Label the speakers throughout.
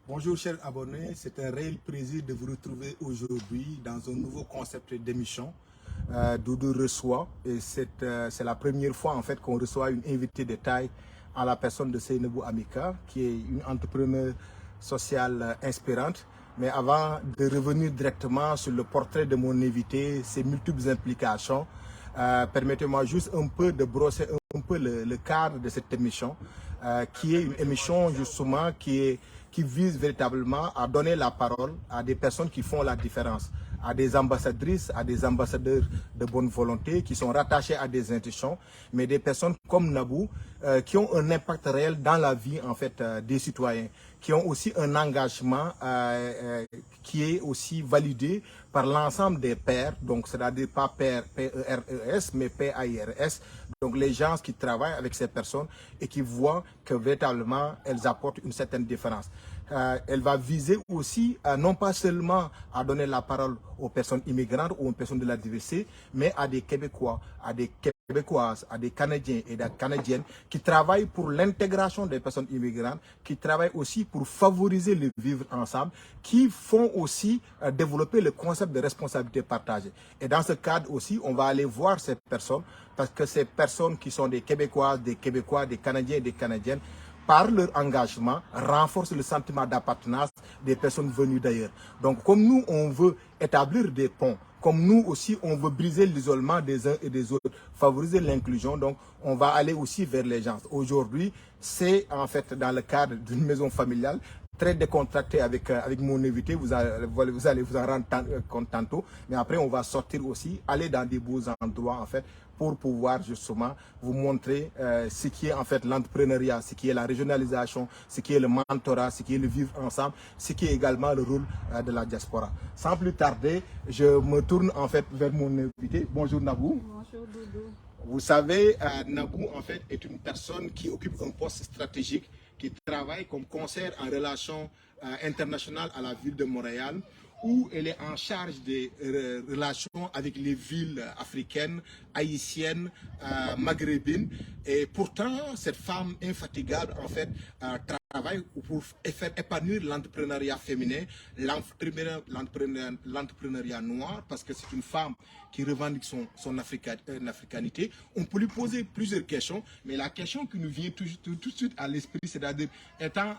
Speaker 1: Bonjour chers abonnés, c'est un réel plaisir de vous retrouver aujourd'hui dans un nouveau concept d'émission. Doudou reçoit, et c'est la première fois en fait qu'on reçoit une invitée de taille à la personne de Seynabou Amika, qui est une entrepreneure sociale inspirante. Mais avant de revenir directement sur le portrait de mon invité, ses multiples implications, permettez-moi juste un peu de brosser un peu le cadre de cette émission, qui est une émission justement qui vise véritablement à donner la parole à des personnes qui font la différence, à des ambassadrices, à des ambassadeurs de bonne volonté qui sont rattachés à des institutions, mais des personnes comme Nabou qui ont un impact réel dans la vie en fait des citoyens, qui ont aussi un engagement qui est aussi validé par l'ensemble des pairs, donc c'est-à-dire pas pairs P-E-R-E-S, mais P-A-I-R-S, donc les gens qui travaillent avec ces personnes et qui voient que véritablement elles apportent une certaine différence. Elle va viser aussi non pas seulement à donner la parole aux personnes immigrantes ou aux personnes de la diversité, mais à des Québécois, à des Québécoises, à des Canadiens et des Canadiennes qui travaillent pour l'intégration des personnes immigrantes, qui travaillent aussi pour favoriser le vivre ensemble, qui font aussi développer le concept de responsabilité partagée. Et dans ce cadre aussi, on va aller voir ces personnes, parce que ces personnes qui sont des Québécoises, des Québécois, des Canadiens et des Canadiennes, par leur engagement, renforcent le sentiment d'appartenance des personnes venues d'ailleurs. Donc, comme nous, on veut établir des ponts, comme nous aussi, on veut briser l'isolement des uns et des autres, favoriser l'inclusion, donc on va aller aussi vers les gens. Aujourd'hui, c'est en fait dans le cadre d'une maison familiale, très décontracté avec mon invité, vous allez vous en rendre compte tantôt, mais après on va sortir aussi, aller dans des beaux endroits en fait, pour pouvoir justement vous montrer ce qui est en fait l'entrepreneuriat, ce qui est la régionalisation, ce qui est le mentorat, ce qui est le vivre ensemble, ce qui est également le rôle de la diaspora. Sans plus tarder, je me tourne en fait vers mon invité. Bonjour Nabou.
Speaker 2: Bonjour Doudou.
Speaker 1: Vous savez, Nabou en fait est une personne qui occupe un poste stratégique, qui travaille comme conseillère en relations internationales à la ville de Montréal, où elle est en charge des relations avec les villes africaines, haïtiennes, maghrébines. Et pourtant, cette femme infatigable, en fait, travaille pour faire épanouir l'entrepreneuriat féminin, l'entrepreneuriat noir, parce que c'est une femme qui revendique son africanité. On peut lui poser plusieurs questions, mais la question qui nous vient tout de suite à l'esprit, c'est-à-dire, étant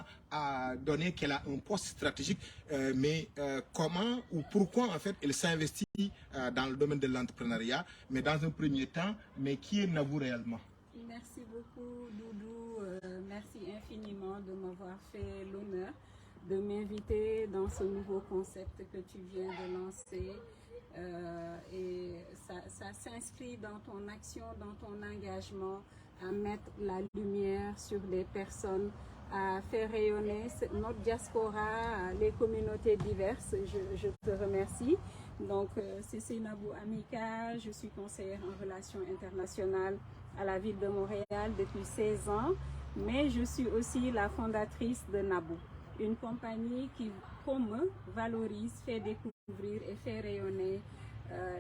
Speaker 1: donné qu'elle a un poste stratégique, mais comment ou pourquoi en fait elle s'investit dans le domaine de l'entrepreneuriat, mais dans un premier temps, mais qui est Nabou réellement?
Speaker 2: Merci beaucoup Doudou, merci infiniment de m'avoir fait l'honneur de m'inviter dans ce nouveau concept que tu viens de lancer. Et ça s'inscrit dans ton action, dans ton engagement à mettre la lumière sur des personnes, à faire rayonner notre diaspora, les communautés diverses. Je te remercie. Donc, c'est Seynabou Amika, je suis conseillère en relations internationales à la ville de Montréal depuis 16 ans, mais je suis aussi la fondatrice de Nabou, une compagnie qui promeut, valorise, fait découvrir et fait rayonner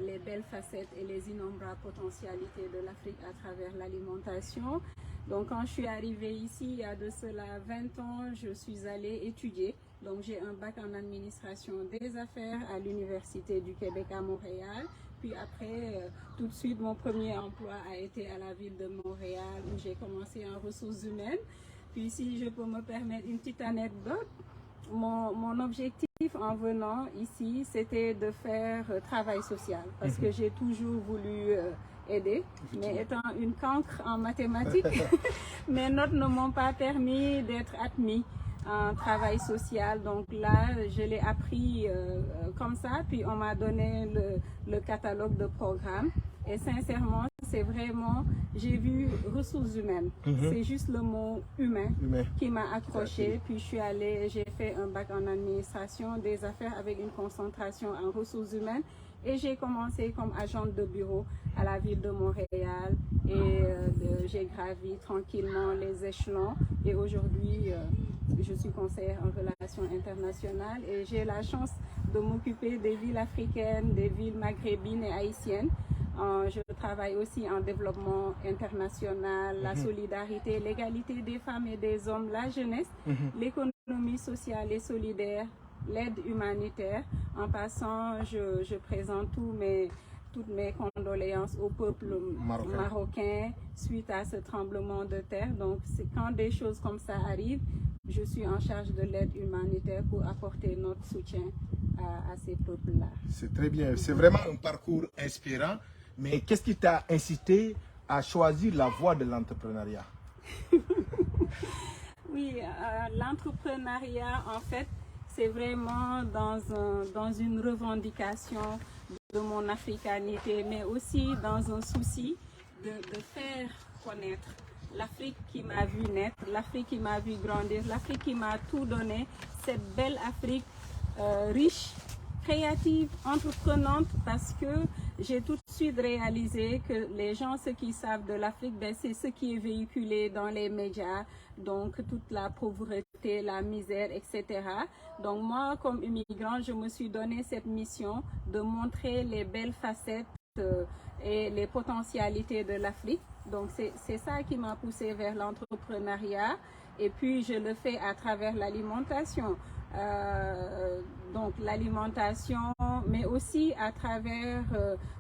Speaker 2: les belles facettes et les innombrables potentialités de l'Afrique à travers l'alimentation. Donc quand je suis arrivée ici, il y a de cela 20 ans, je suis allée étudier. Donc j'ai un bac en administration des affaires à l'Université du Québec à Montréal. Puis après, tout de suite, mon premier emploi a été à la ville de Montréal où j'ai commencé en ressources humaines. Puis si je peux me permettre une petite anecdote, mon objectif en venant ici, c'était de faire travail social parce que j'ai toujours voulu aider, mais étant une cancre en mathématiques, mes notes ne m'ont pas permis d'être admis en travail social. Donc là, je l'ai appris comme ça, puis on m'a donné le catalogue de programmes. Et sincèrement, c'est vraiment, j'ai vu ressources humaines. C'est juste le mot humain qui m'a accroché. Puis je suis allée, j'ai fait un bac en administration des affaires avec une concentration en ressources humaines. Et j'ai commencé comme agente de bureau à la ville de Montréal. Et j'ai gravi tranquillement les échelons. Et aujourd'hui, je suis conseillère en relations internationales. Et j'ai la chance de m'occuper des villes africaines, des villes maghrébines et haïtiennes. Je travaille aussi en développement international, la solidarité, l'égalité des femmes et des hommes, la jeunesse, l'économie l'économie sociale et solidaire, l'aide humanitaire. En passant, je présente toutes mes condoléances au peuple marocain suite à ce tremblement de terre. Donc, quand des choses comme ça arrivent, je suis en charge de l'aide humanitaire pour apporter notre soutien à ces peuples-là.
Speaker 1: C'est très bien. C'est vraiment un parcours inspirant. Mais qu'est-ce qui t'a incité à choisir la voie de l'entrepreneuriat?
Speaker 2: Oui, l'entrepreneuriat, en fait, c'est vraiment dans une revendication de mon africanité, mais aussi dans un souci de faire connaître l'Afrique qui m'a vu naître, l'Afrique qui m'a vu grandir, l'Afrique qui m'a tout donné, cette belle Afrique riche, créative, entreprenante, parce que j'ai tout de suite réalisé que les gens, ce qu'ils savent de l'Afrique, ben, c'est ce qui est véhiculé dans les médias, donc toute la pauvreté, la misère, etc. Donc moi, comme immigrant, je me suis donné cette mission de montrer les belles facettes et les potentialités de l'Afrique. Donc c'est ça qui m'a poussée vers l'entrepreneuriat, et puis je le fais à travers l'alimentation. Donc l'alimentation, mais aussi à travers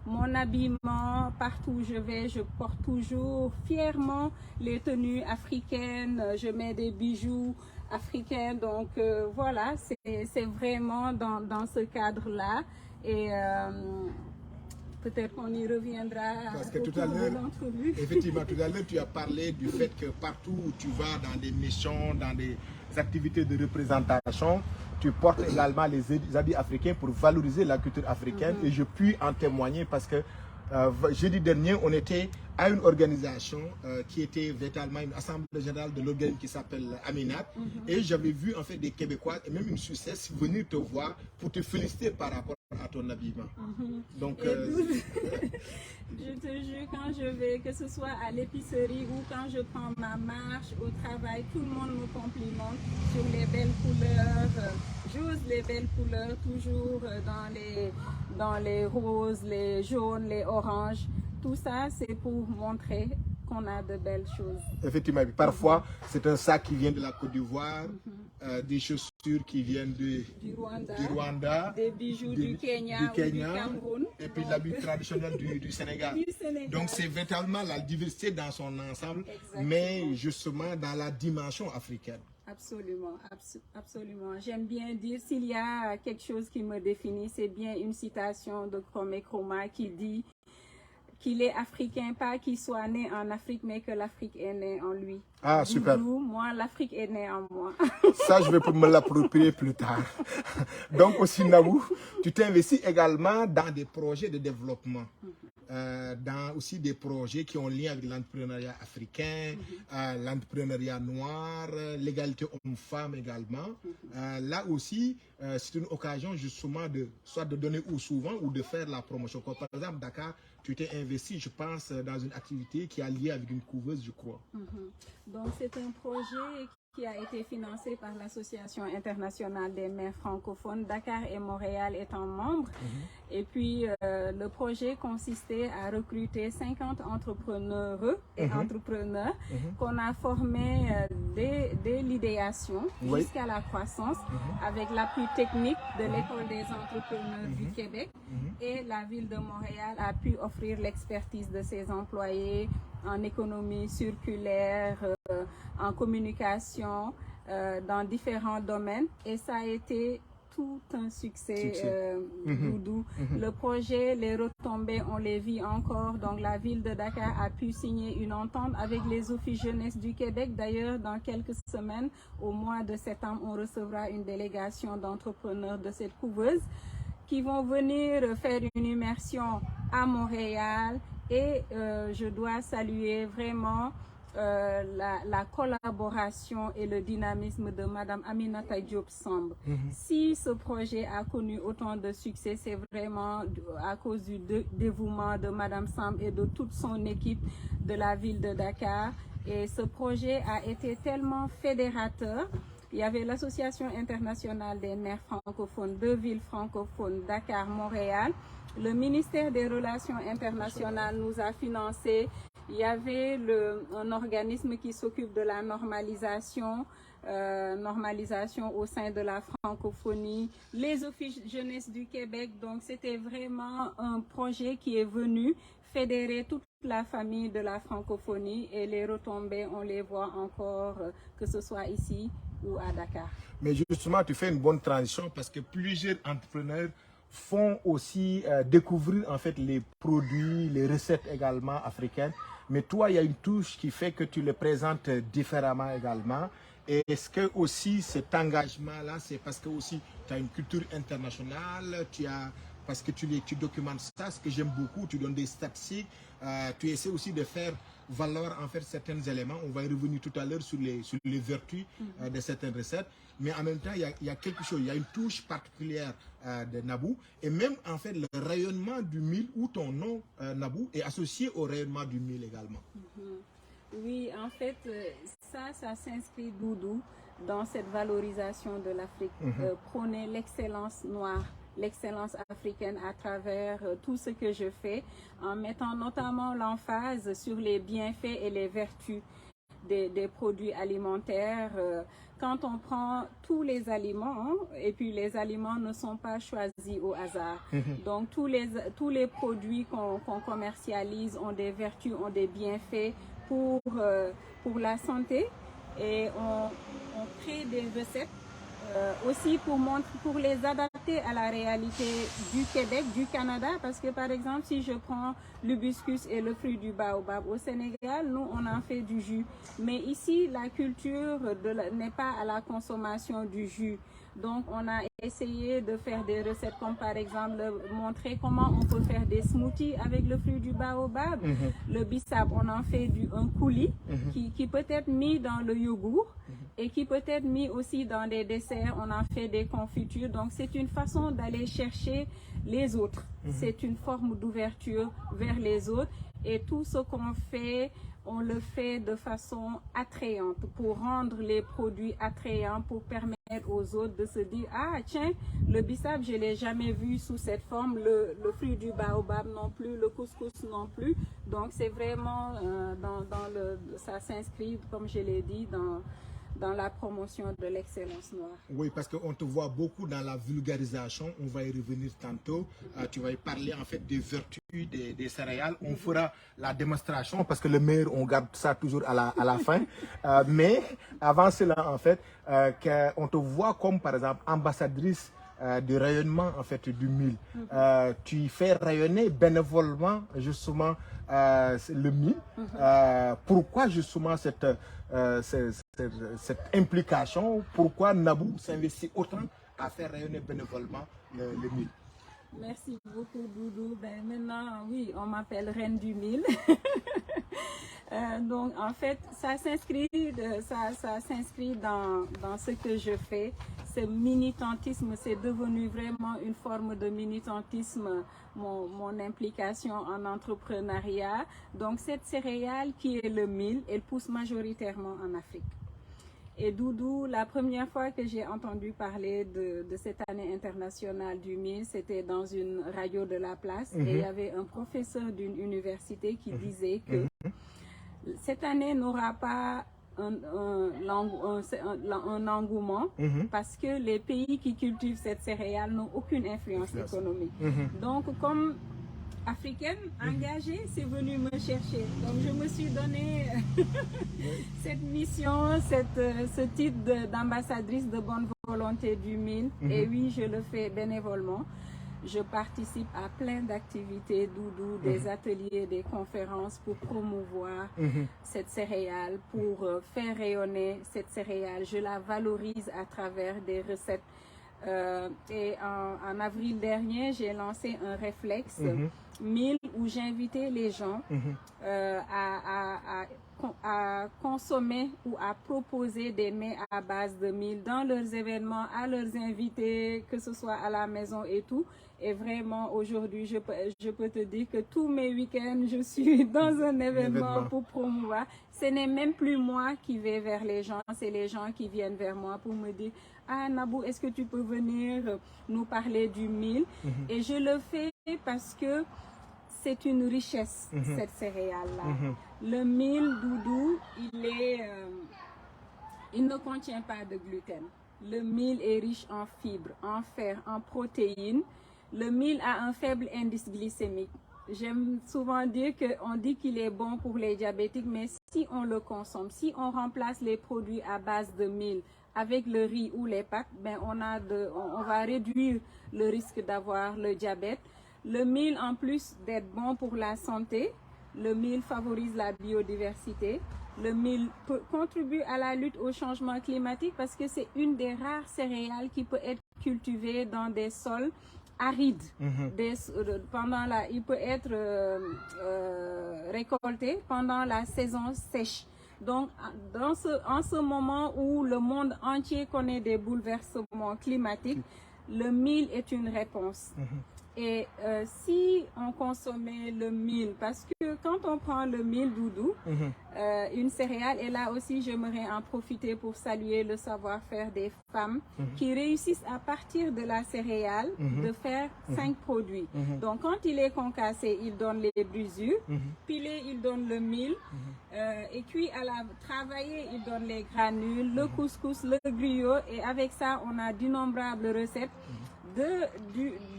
Speaker 2: mon habillement. Partout où je vais, je porte toujours fièrement les tenues africaines, je mets des bijoux africains. Donc voilà, c'est vraiment dans ce cadre-là. Et peut-être qu'on y reviendra.
Speaker 1: Parce que tout à l'heure, effectivement, tout à l'heure, tu as parlé du fait que partout où tu vas, dans des missions, dans des activités de représentation, tu portes également les habits africains pour valoriser la culture africaine. Et je puis en témoigner parce que jeudi dernier, on était à une organisation qui était véritablement une assemblée générale de l'organisme qui s'appelle Aminat. Et j'avais vu en fait des Québécois et même une Suissesse venir te voir pour te féliciter par rapport à ton habillement. Donc,
Speaker 2: je te jure, quand je vais, que ce soit à l'épicerie ou quand je prends ma marche au travail, tout le monde me complimente sur les belles couleurs. J'ose les belles couleurs, toujours dans les roses, les jaunes, les oranges. Tout ça, c'est pour montrer qu'on a de belles choses.
Speaker 1: Effectivement, parfois, c'est un sac qui vient de la Côte d'Ivoire, des chaussures qui viennent du Rwanda,
Speaker 2: des bijoux du Kenya ou du Cameroun.
Speaker 1: Et puis l'habit traditionnel du Sénégal. Donc, c'est véritablement la diversité dans son ensemble, mais justement dans la dimension africaine.
Speaker 2: Absolument, absolument. J'aime bien dire, s'il y a quelque chose qui me définit, c'est bien une citation de Kwame Nkrumah qui dit qu'il est africain, pas qu'il soit né en Afrique, mais que l'Afrique est née en lui.
Speaker 1: Ah, super.
Speaker 2: Moi, l'Afrique est née en moi.
Speaker 1: Ça, je vais me l'approprier plus tard. Donc, aussi, Nabou, tu t'investis également dans des projets de développement. Dans aussi des projets qui ont lien avec l'entrepreneuriat africain, l'entrepreneuriat noir, l'égalité homme-femme également. Là aussi, c'est une occasion justement soit de donner ou souvent ou de faire la promotion. Comme par exemple, Dakar, tu t'es investi, je pense, dans une activité qui a lié avec une couveuse, je crois.
Speaker 2: Donc, c'est un projet qui a été financé par l'Association internationale des maires francophones, Dakar et Montréal étant membres. Et puis, le projet consistait à recruter 50 entrepreneurs et entrepreneurs qu'on a formés dès l'idéation jusqu'à la croissance avec l'appui technique de l'École des entrepreneurs du Québec. Et la ville de Montréal a pu offrir l'expertise de ses employés en économie circulaire, en communication, dans différents domaines. Et ça a été tout un succès, Doudou. Le projet, les retombées, on les vit encore. Donc la ville de Dakar a pu signer une entente avec les offices jeunesse du Québec. D'ailleurs, dans quelques semaines, au mois de septembre, on recevra une délégation d'entrepreneurs de cette couveuse qui vont venir faire une immersion à Montréal. Et je dois saluer vraiment la collaboration et le dynamisme de Madame Aminata Diop Samb. Si ce projet a connu autant de succès, c'est vraiment à cause du dévouement de Madame Samb et de toute son équipe de la ville de Dakar. Et ce projet a été tellement fédérateur. Il y avait l'Association internationale des maires francophones, 2 villes francophones, Dakar, Montréal. Le ministère des Relations internationales nous a financé il y avait un organisme qui s'occupe de la normalisation au sein de la francophonie, les offices jeunesse du Québec. Donc c'était vraiment un projet qui est venu fédérer toute la famille de la francophonie, et les retombées, on les voit encore, que ce soit ici ou à Dakar.
Speaker 1: Mais justement, tu fais une bonne transition parce que plusieurs entrepreneurs font aussi découvrir en fait les produits, les recettes également africaines. Mais toi, il y a une touche qui fait que tu les présentes différemment également. Et est-ce que aussi cet engagement-là, c'est parce que aussi tu as une culture internationale, parce que tu documentes ça, ce que j'aime beaucoup, tu donnes des statistiques, tu essaies aussi de faire valoir en fait certains éléments. On va y revenir tout à l'heure sur les vertus de certaines recettes. Mais en même temps, il y a quelque chose, il y a une touche particulière de Nabou. Et même en fait, le rayonnement du mil ou ton nom Nabou est associé au rayonnement du mil également.
Speaker 2: Oui, en fait, ça s'inscrit, Doudou, dans cette valorisation de l'Afrique. Prôner l'excellence noire, l'excellence africaine à travers tout ce que je fais, en mettant notamment l'emphase sur les bienfaits et les vertus des produits alimentaires. Quand on prend tous les aliments, et puis les aliments ne sont pas choisis au hasard. Donc tous les produits qu'on commercialise ont des vertus, ont des bienfaits pour la santé, et on crée des recettes aussi pour les adapter à la réalité du Québec, du Canada, parce que par exemple, si je prends l'hibiscus et le fruit du baobab au Sénégal, nous on en fait du jus, mais ici la culture n'est pas à la consommation du jus. Donc on a essayé de faire des recettes comme par exemple montrer comment on peut faire des smoothies avec le fruit du baobab. Le bissap, on en fait un coulis qui peut être mis dans le yogourt et qui peut être mis aussi dans des desserts. On en fait des confitures. Donc c'est une façon d'aller chercher les autres. C'est une forme d'ouverture vers les autres, et tout ce qu'on fait, on le fait de façon attrayante, pour rendre les produits attrayants, pour permettre aux autres de se dire, ah tiens, le bissap, je ne l'ai jamais vu sous cette forme, le fruit du baobab non plus, le couscous non plus. Donc c'est vraiment, ça s'inscrit, comme je l'ai dit, dans la promotion de l'excellence noire.
Speaker 1: Oui, parce qu'on te voit beaucoup dans la vulgarisation, on va y revenir tantôt. Tu vas y parler en fait des vertus des céréales. On fera la démonstration parce que le meilleur, on garde ça toujours à la fin. Mais avant cela, en fait, on te voit comme par exemple ambassadrice du rayonnement en fait du mil. Tu fais rayonner bénévolement justement le mil. Pourquoi justement cette implication? Pourquoi Nabou s'investit autant à faire rayonner bénévolement le mil?
Speaker 2: Merci beaucoup, Doudou. Ben, maintenant, oui, on m'appelle Reine du Mil. Donc, en fait, ça s'inscrit dans ce que je fais. Ce militantisme, c'est devenu vraiment une forme de militantisme, mon implication en entrepreneuriat. Donc, cette céréale qui est le mil, elle pousse majoritairement en Afrique. Et Doudou, la première fois que j'ai entendu parler de cette année internationale du mil, c'était dans une radio de la place. Et il y avait un professeur d'une université qui disait que cette année n'aura pas un engouement parce que les pays qui cultivent cette céréale n'ont aucune influence économique. Donc, comme africaine engagée, c'est venu me chercher. Donc je me suis donné cette mission, ce titre d'ambassadrice de bonne volonté du mil. Et oui, je le fais bénévolement. Je participe à plein d'activités, Doudou, des ateliers, des conférences pour promouvoir cette céréale, pour faire rayonner cette céréale. Je la valorise à travers des recettes. Et en avril dernier, j'ai lancé un réflexe mil où j'invitais les gens à consommer ou à proposer des mets à base de mil dans leurs événements, à leurs invités, que ce soit à la maison et tout. Et vraiment, aujourd'hui, je peux te dire que tous mes week-ends, je suis dans un événement pour promouvoir. Ce n'est même plus moi qui vais vers les gens, c'est les gens qui viennent vers moi pour me dire « Ah, Nabou, est-ce que tu peux venir nous parler du mil ?» Et je le fais parce que c'est une richesse, cette céréale-là. Le mil, Doudou, il ne contient pas de gluten. Le mil est riche en fibres, en fer, en protéines. Le mil a un faible indice glycémique. J'aime souvent dire qu'on dit qu'il est bon pour les diabétiques, mais si on le consomme, si on remplace les produits à base de mil avec le riz ou les pâtes, ben on va réduire le risque d'avoir le diabète. Le mil, en plus d'être bon pour la santé, le mil favorise la biodiversité. Le mil contribue à la lutte au changement climatique parce que c'est une des rares céréales qui peut être cultivée dans des sols arides. Il peut être récolté pendant la saison sèche. Donc, en ce moment où le monde entier connaît des bouleversements climatiques, le mil est une réponse. Et si on consommait le mil, parce que quand on prend le mil, Doudou, une céréale, et là aussi j'aimerais en profiter pour saluer le savoir-faire des femmes qui réussissent à partir de la céréale de faire 5 produits. Donc quand il est concassé, il donne les brisures, pilé, il donne le mil, et cuit à la travaillé, il donne les granules, le couscous, le griot, et avec ça on a d'innombrables recettes.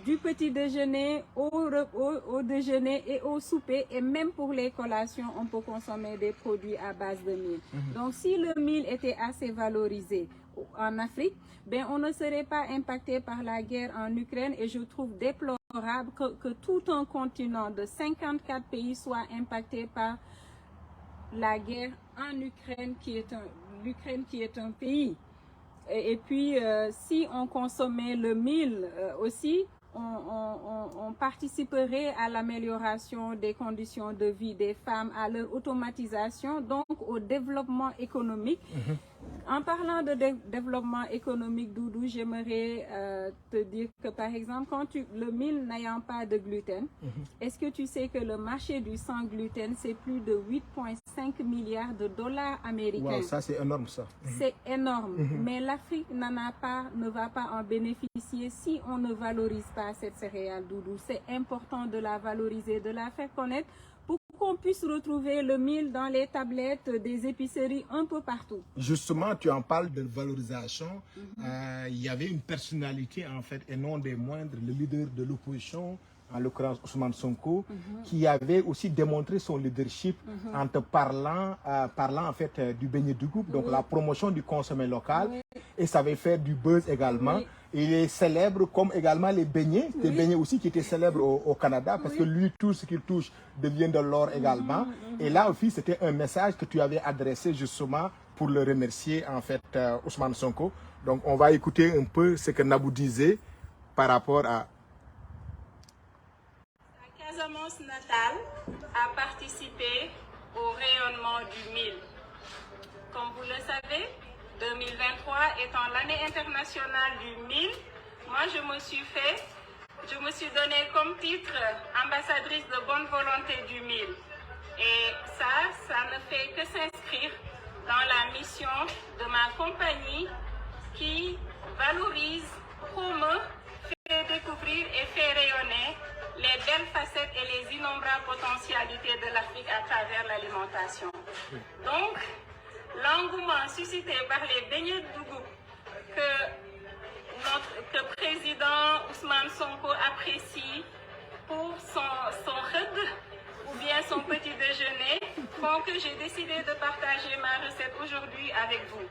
Speaker 2: Du petit déjeuner au déjeuner et au souper, et même pour les collations, on peut consommer des produits à base de mil. Donc si le mil était assez valorisé en Afrique, ben, on ne serait pas impacté par la guerre en Ukraine, et je trouve déplorable que tout un continent de 54 pays soit impacté par la guerre en Ukraine, l'Ukraine qui est un pays. Et puis, si on consommait le mil aussi, on participerait à l'amélioration des conditions de vie des femmes, à leur automatisation, donc au développement économique. En parlant de développement économique, Doudou, j'aimerais te dire que, par exemple, le mil n'ayant pas de gluten, est-ce que tu sais que le marché du sans gluten, c'est plus de 8,5 milliards de dollars américains?
Speaker 1: Wow, ça c'est énorme, ça.
Speaker 2: C'est énorme, mais l'Afrique ne va pas en bénéficier si on ne valorise pas cette céréale, Doudou. C'est important de la valoriser, de la faire connaître, pour qu'on puisse retrouver le mil dans les tablettes des épiceries un peu partout.
Speaker 1: Justement, tu en parles de valorisation. Il y avait une personnalité, en fait, et non des moindres, le leader de l'opposition, en l'occurrence Ousmane Sonko, qui avait aussi démontré son leadership en te parlant en fait du beignet du groupe, donc la promotion du consommé local, et ça avait fait du buzz également. Il est célèbre comme également les beignets, des beignets aussi qui étaient célèbres au Canada, parce que lui, tout ce qu'il touche devient de l'or également. Et là aussi, c'était un message que tu avais adressé justement pour le remercier, en fait, Ousmane Sonko. Donc, on va écouter un peu ce que Nabou disait par rapport à...
Speaker 2: La Casamance natale a participé au rayonnement du mil. Comme vous le savez, 2023 étant l'année internationale du mil, moi je me suis donnée comme titre ambassadrice de bonne volonté du mil. Et ça ne fait que s'inscrire dans la mission de ma compagnie qui valorise, promeut, fait découvrir et fait rayonner les belles facettes et les innombrables potentialités de l'Afrique à travers l'alimentation. Donc, l'engouement suscité par les beignets de Dougou que président Ousmane Sonko apprécie pour son khud ou bien son petit déjeuner font que j'ai décidé de partager ma recette aujourd'hui avec vous.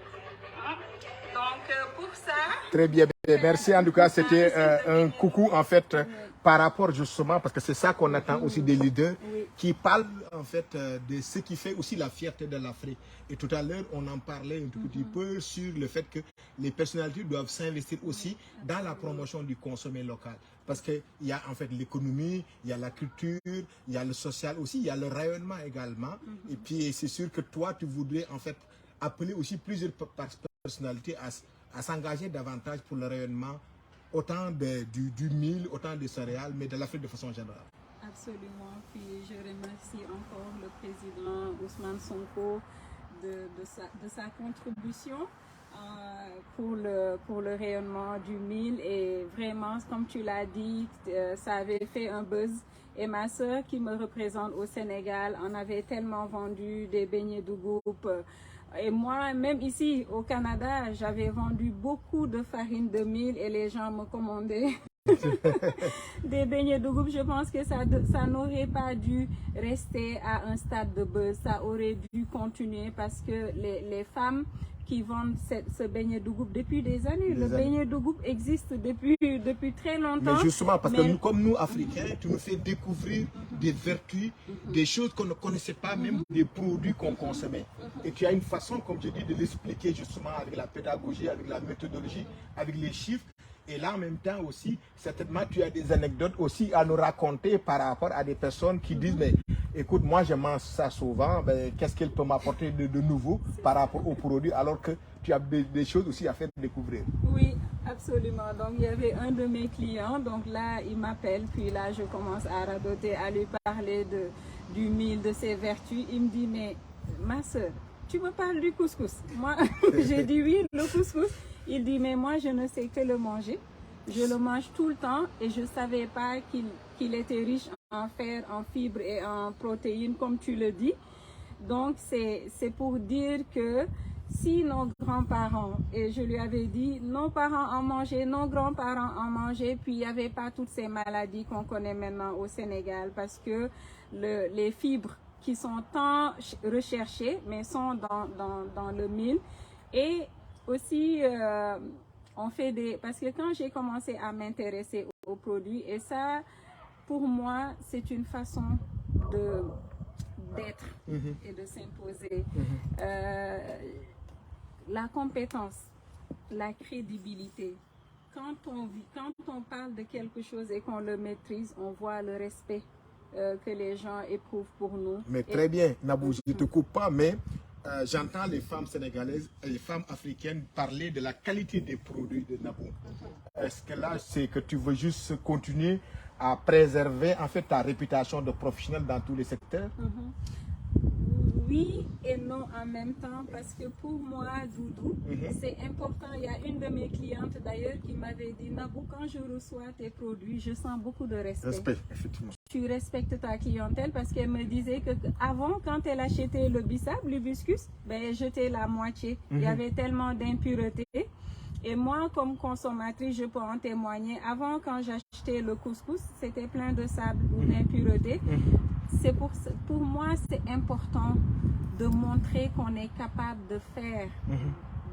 Speaker 2: Donc pour ça...
Speaker 1: Très bien, merci. En tout cas, c'était un coucou en fait par rapport justement, parce que c'est ça qu'on attend aussi des leaders qui parlent en fait de ce qui fait aussi la fierté de l'Afrique. Et tout à l'heure, on en parlait un tout petit peu sur le fait que les personnalités doivent s'investir aussi dans la promotion du consommé local. Parce qu'il y a en fait l'économie, il y a la culture, il y a le social aussi, il y a le rayonnement également. Et puis c'est sûr que toi, tu voudrais en fait appeler aussi plusieurs personnalités à s'engager davantage pour le rayonnement autant du mil, autant des céréales, mais de l'Afrique de façon générale.
Speaker 2: Absolument. Puis je remercie encore le président Ousmane Sonko de sa contribution. pour le rayonnement du mil. Et vraiment, comme tu l'as dit, ça avait fait un buzz. Et ma sœur qui me représente au Sénégal en avait tellement vendu des beignets dougoub. Et moi, même ici au Canada, j'avais vendu beaucoup de farine de mil et les gens me commandaient des beignets dougoub. Je pense que ça n'aurait pas dû rester à un stade de buzz. Ça aurait dû continuer parce que les femmes qui vendent ce beignet dougoub depuis des années. Le beignet dougoub existe depuis très longtemps.
Speaker 1: Mais justement, parce que nous, comme nous, Africains, tu nous fais découvrir des vertus, des choses qu'on ne connaissait pas, même des produits qu'on consommait. Et tu as une façon, comme je dis, de l'expliquer justement avec la pédagogie, avec la méthodologie, avec les chiffres. Et là, en même temps aussi, certainement, tu as des anecdotes aussi à nous raconter par rapport à des personnes qui disent, mais écoute, moi, je mange ça souvent, ben, qu'est-ce qu'elle peut m'apporter de nouveau par rapport aux produits, alors que tu as des choses aussi à faire découvrir.
Speaker 2: Oui, absolument. Donc, il y avait un de mes clients, donc là, il m'appelle, puis là, je commence à radoter, à lui parler du mil, de ses vertus. Il me dit, mais ma soeur, tu me parles du couscous? Moi, j'ai dit oui, le couscous. Il dit, mais moi, je ne sais que le manger. Je le mange tout le temps et je ne savais pas qu'il était riche en fer, en fibres et en protéines, comme tu le dis. Donc, c'est pour dire que si nos grands-parents, et je lui avais dit, nos parents en mangeaient, nos grands-parents en mangeaient, puis il n'y avait pas toutes ces maladies qu'on connaît maintenant au Sénégal, parce que les fibres qui sont tant recherchées, mais sont dans le mil. Et aussi, on fait parce que quand j'ai commencé à m'intéresser aux produits, et ça, pour moi, c'est une façon d'être et de s'imposer. La compétence, la crédibilité. Quand on parle de quelque chose et qu'on le maîtrise, on voit le respect que les gens éprouvent pour nous.
Speaker 1: Mais très bien, Nabou, je ne te coupe pas, mais j'entends les femmes sénégalaises et les femmes africaines parler de la qualité des produits de Nabou. Est-ce que là, c'est que tu veux juste continuer à préserver en fait ta réputation de professionnel dans tous les secteurs?
Speaker 2: Oui et non en même temps, parce que pour moi, Doudou, c'est important. Il y a une de mes clientes d'ailleurs qui m'avait dit, Nabou, quand je reçois tes produits, je sens beaucoup de respect.
Speaker 1: Respect, effectivement.
Speaker 2: Tu respectes ta clientèle, parce qu'elle me disait que avant, quand elle achetait le bissap, l'hibiscus, ben, elle jetait la moitié. Il y avait tellement d'impuretés. Et moi, comme consommatrice, je peux en témoigner. Avant, quand j'achetais le couscous, c'était plein de sable ou d'impuretés. C'est pour moi, c'est important de montrer qu'on est capable de faire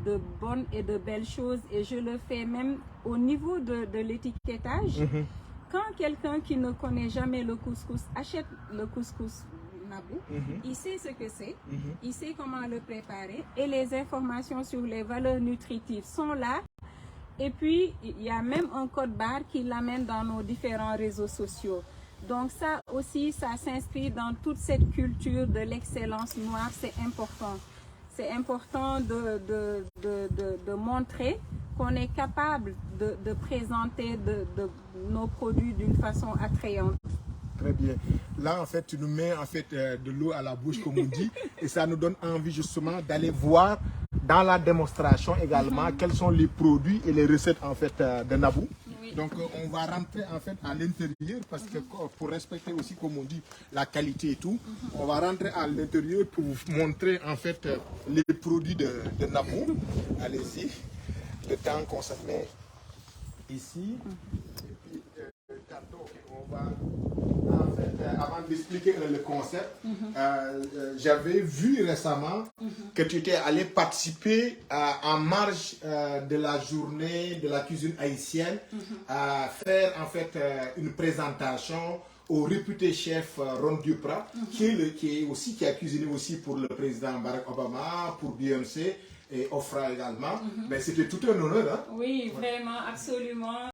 Speaker 2: de bonnes et de belles choses. Et je le fais même au niveau de l'étiquetage. Quand quelqu'un qui ne connaît jamais le couscous achète le couscous Nabou, il sait ce que c'est, il sait comment le préparer, et les informations sur les valeurs nutritives sont là. Et puis, il y a même un code barre qui l'amène dans nos différents réseaux sociaux. Donc ça aussi, ça s'inscrit dans toute cette culture de l'excellence noire. C'est important. C'est important de montrer qu'on est capable de présenter nos produits d'une façon attrayante.
Speaker 1: Très bien. Là, en fait, tu nous mets en fait de l'eau à la bouche, comme on dit, et ça nous donne envie justement d'aller voir dans la démonstration également quels sont les produits et les recettes en fait de Nabou. Donc on va rentrer en fait à l'intérieur parce que pour respecter aussi, comme on dit, la qualité et tout, on va rentrer à l'intérieur pour vous montrer en fait les produits de Nabou. Allez-y, le temps qu'on se met ici. Et puis tantôt, on va en fait, avant d'expliquer le concept, j'avais vu récemment que tu étais allé participer en marge de la journée de la cuisine haïtienne à faire en fait une présentation au réputé chef Ron Duprat, qui a cuisiné aussi pour le président Barack Obama, pour Beyoncé et Ofra également. Mais c'était tout un honneur. Hein?
Speaker 2: Oui, vraiment, absolument.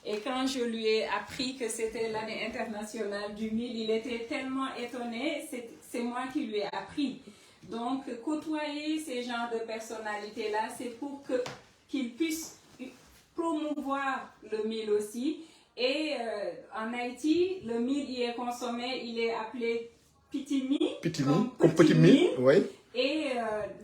Speaker 2: Et quand je lui ai appris que c'était l'année internationale du mil, il était tellement étonné. C'est moi qui lui ai appris. Donc, côtoyer ces genres de personnalités-là, c'est pour qu'ils puissent promouvoir le mil aussi. Et en Haïti, le mil y est consommé, il est appelé pitimi,
Speaker 1: comme petit mil, oui.
Speaker 2: Et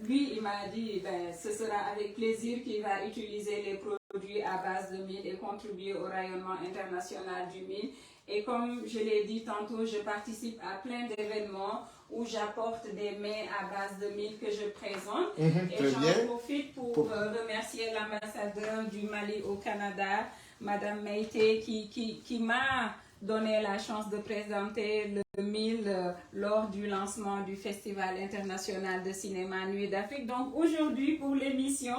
Speaker 2: lui, il m'a dit, ben, ce sera avec plaisir qu'il va utiliser les produits à base de mil et contribuer au rayonnement international du mil. Et comme je l'ai dit tantôt, je participe à plein d'événements où j'apporte des mets à base de mil que je présente. Et j'en profite pour remercier l'ambassadeur du Mali au Canada, Madame Meïté, qui m'a donné la chance de présenter le mil lors du lancement du Festival international de cinéma Nuit d'Afrique. Donc aujourd'hui, pour l'émission,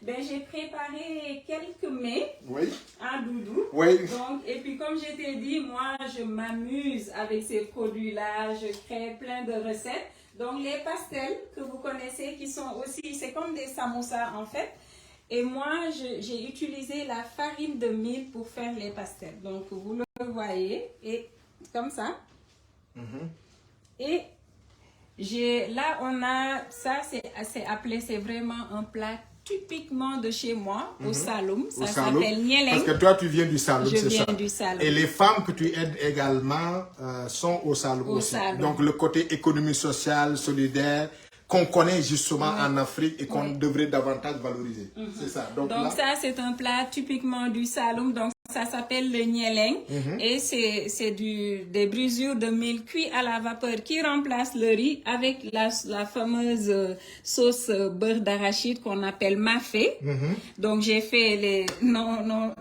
Speaker 2: ben, j'ai préparé quelques mets à Doudou. Donc, et puis comme je t'ai dit, moi je m'amuse avec ces produits-là, je crée plein de recettes. Donc les pastels que vous connaissez qui sont aussi, c'est comme des samoussas en fait. Et moi, j'ai utilisé la farine de mil pour faire les pastels. Donc, vous le voyez, et comme ça. Et là, on a, ça c'est appelé, c'est vraiment un plat typiquement de chez moi, au Saloum. Ça s'appelle Nieleng.
Speaker 1: Parce que toi, tu viens du Saloum, c'est ça?
Speaker 2: Je viens du Saloum.
Speaker 1: Et les femmes que tu aides également sont au Saloum aussi.
Speaker 2: Saloum.
Speaker 1: Donc, le côté économie sociale, solidaire, qu'on connaît justement en Afrique et qu'on devrait davantage valoriser. C'est ça. Donc là,
Speaker 2: ça, c'est un plat typiquement du Saloum. Donc, ça s'appelle le Nieleng. Et c'est des brisures de mil cuit à la vapeur qui remplacent le riz avec la fameuse sauce beurre d'arachide qu'on appelle mafé. Donc, j'ai fait nos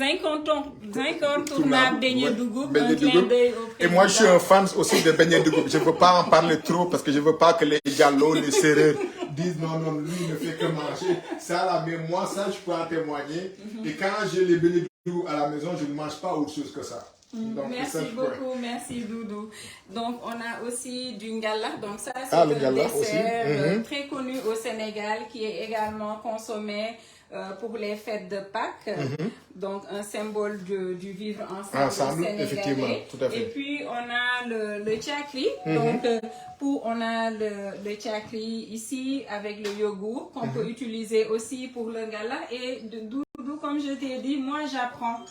Speaker 2: incontournables beignets d'Ougoub. Un clin d'œil au
Speaker 1: et moi, je suis un fan aussi de beignets d'Ougoub. Je ne veux pas en parler trop parce que je ne veux pas que les Diallo, les Sérères disent non, lui, il ne fait que manger. Ça, là, mais moi, ça, je peux en témoigner. Et quand j'ai les beignets d'Ougoub à la maison, je ne mange pas autre chose que ça. Donc,
Speaker 2: merci beaucoup, merci Doudou. Donc on a aussi du ngala, donc ça c'est un dessert très connu au Sénégal qui est également consommé pour les fêtes de Pâques. Donc un symbole du vivre ensemble sénégalais.
Speaker 1: Effectivement, tout à fait.
Speaker 2: Et puis on a le tchakri, donc on a le tchakri ici avec le yogourt qu'on peut utiliser aussi pour le ngala. Et comme je t'ai dit, moi j'apprends.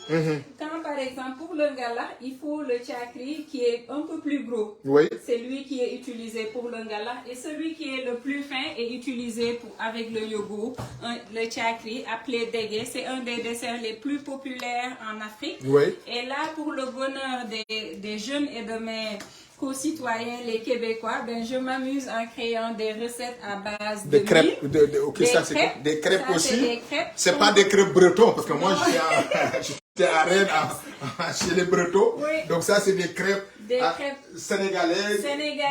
Speaker 2: Quand par exemple pour le ngala, il faut le tchakri qui est un peu plus gros. C'est lui qui est utilisé pour le ngala. Et celui qui est le plus fin est utilisé avec le yogourt. Le tchakri appelé dégué, c'est un des desserts les plus populaires en Afrique. Et là, pour le bonheur des jeunes et de mes co-citoyens, les Québécois, ben, je m'amuse en créant des recettes à base de
Speaker 1: crêpes. Des crêpes aussi. C'est pas des crêpes bretons, parce que moi, j'étais à Rennes chez les Bretons. Donc ça, c'est des crêpes sénégalaises.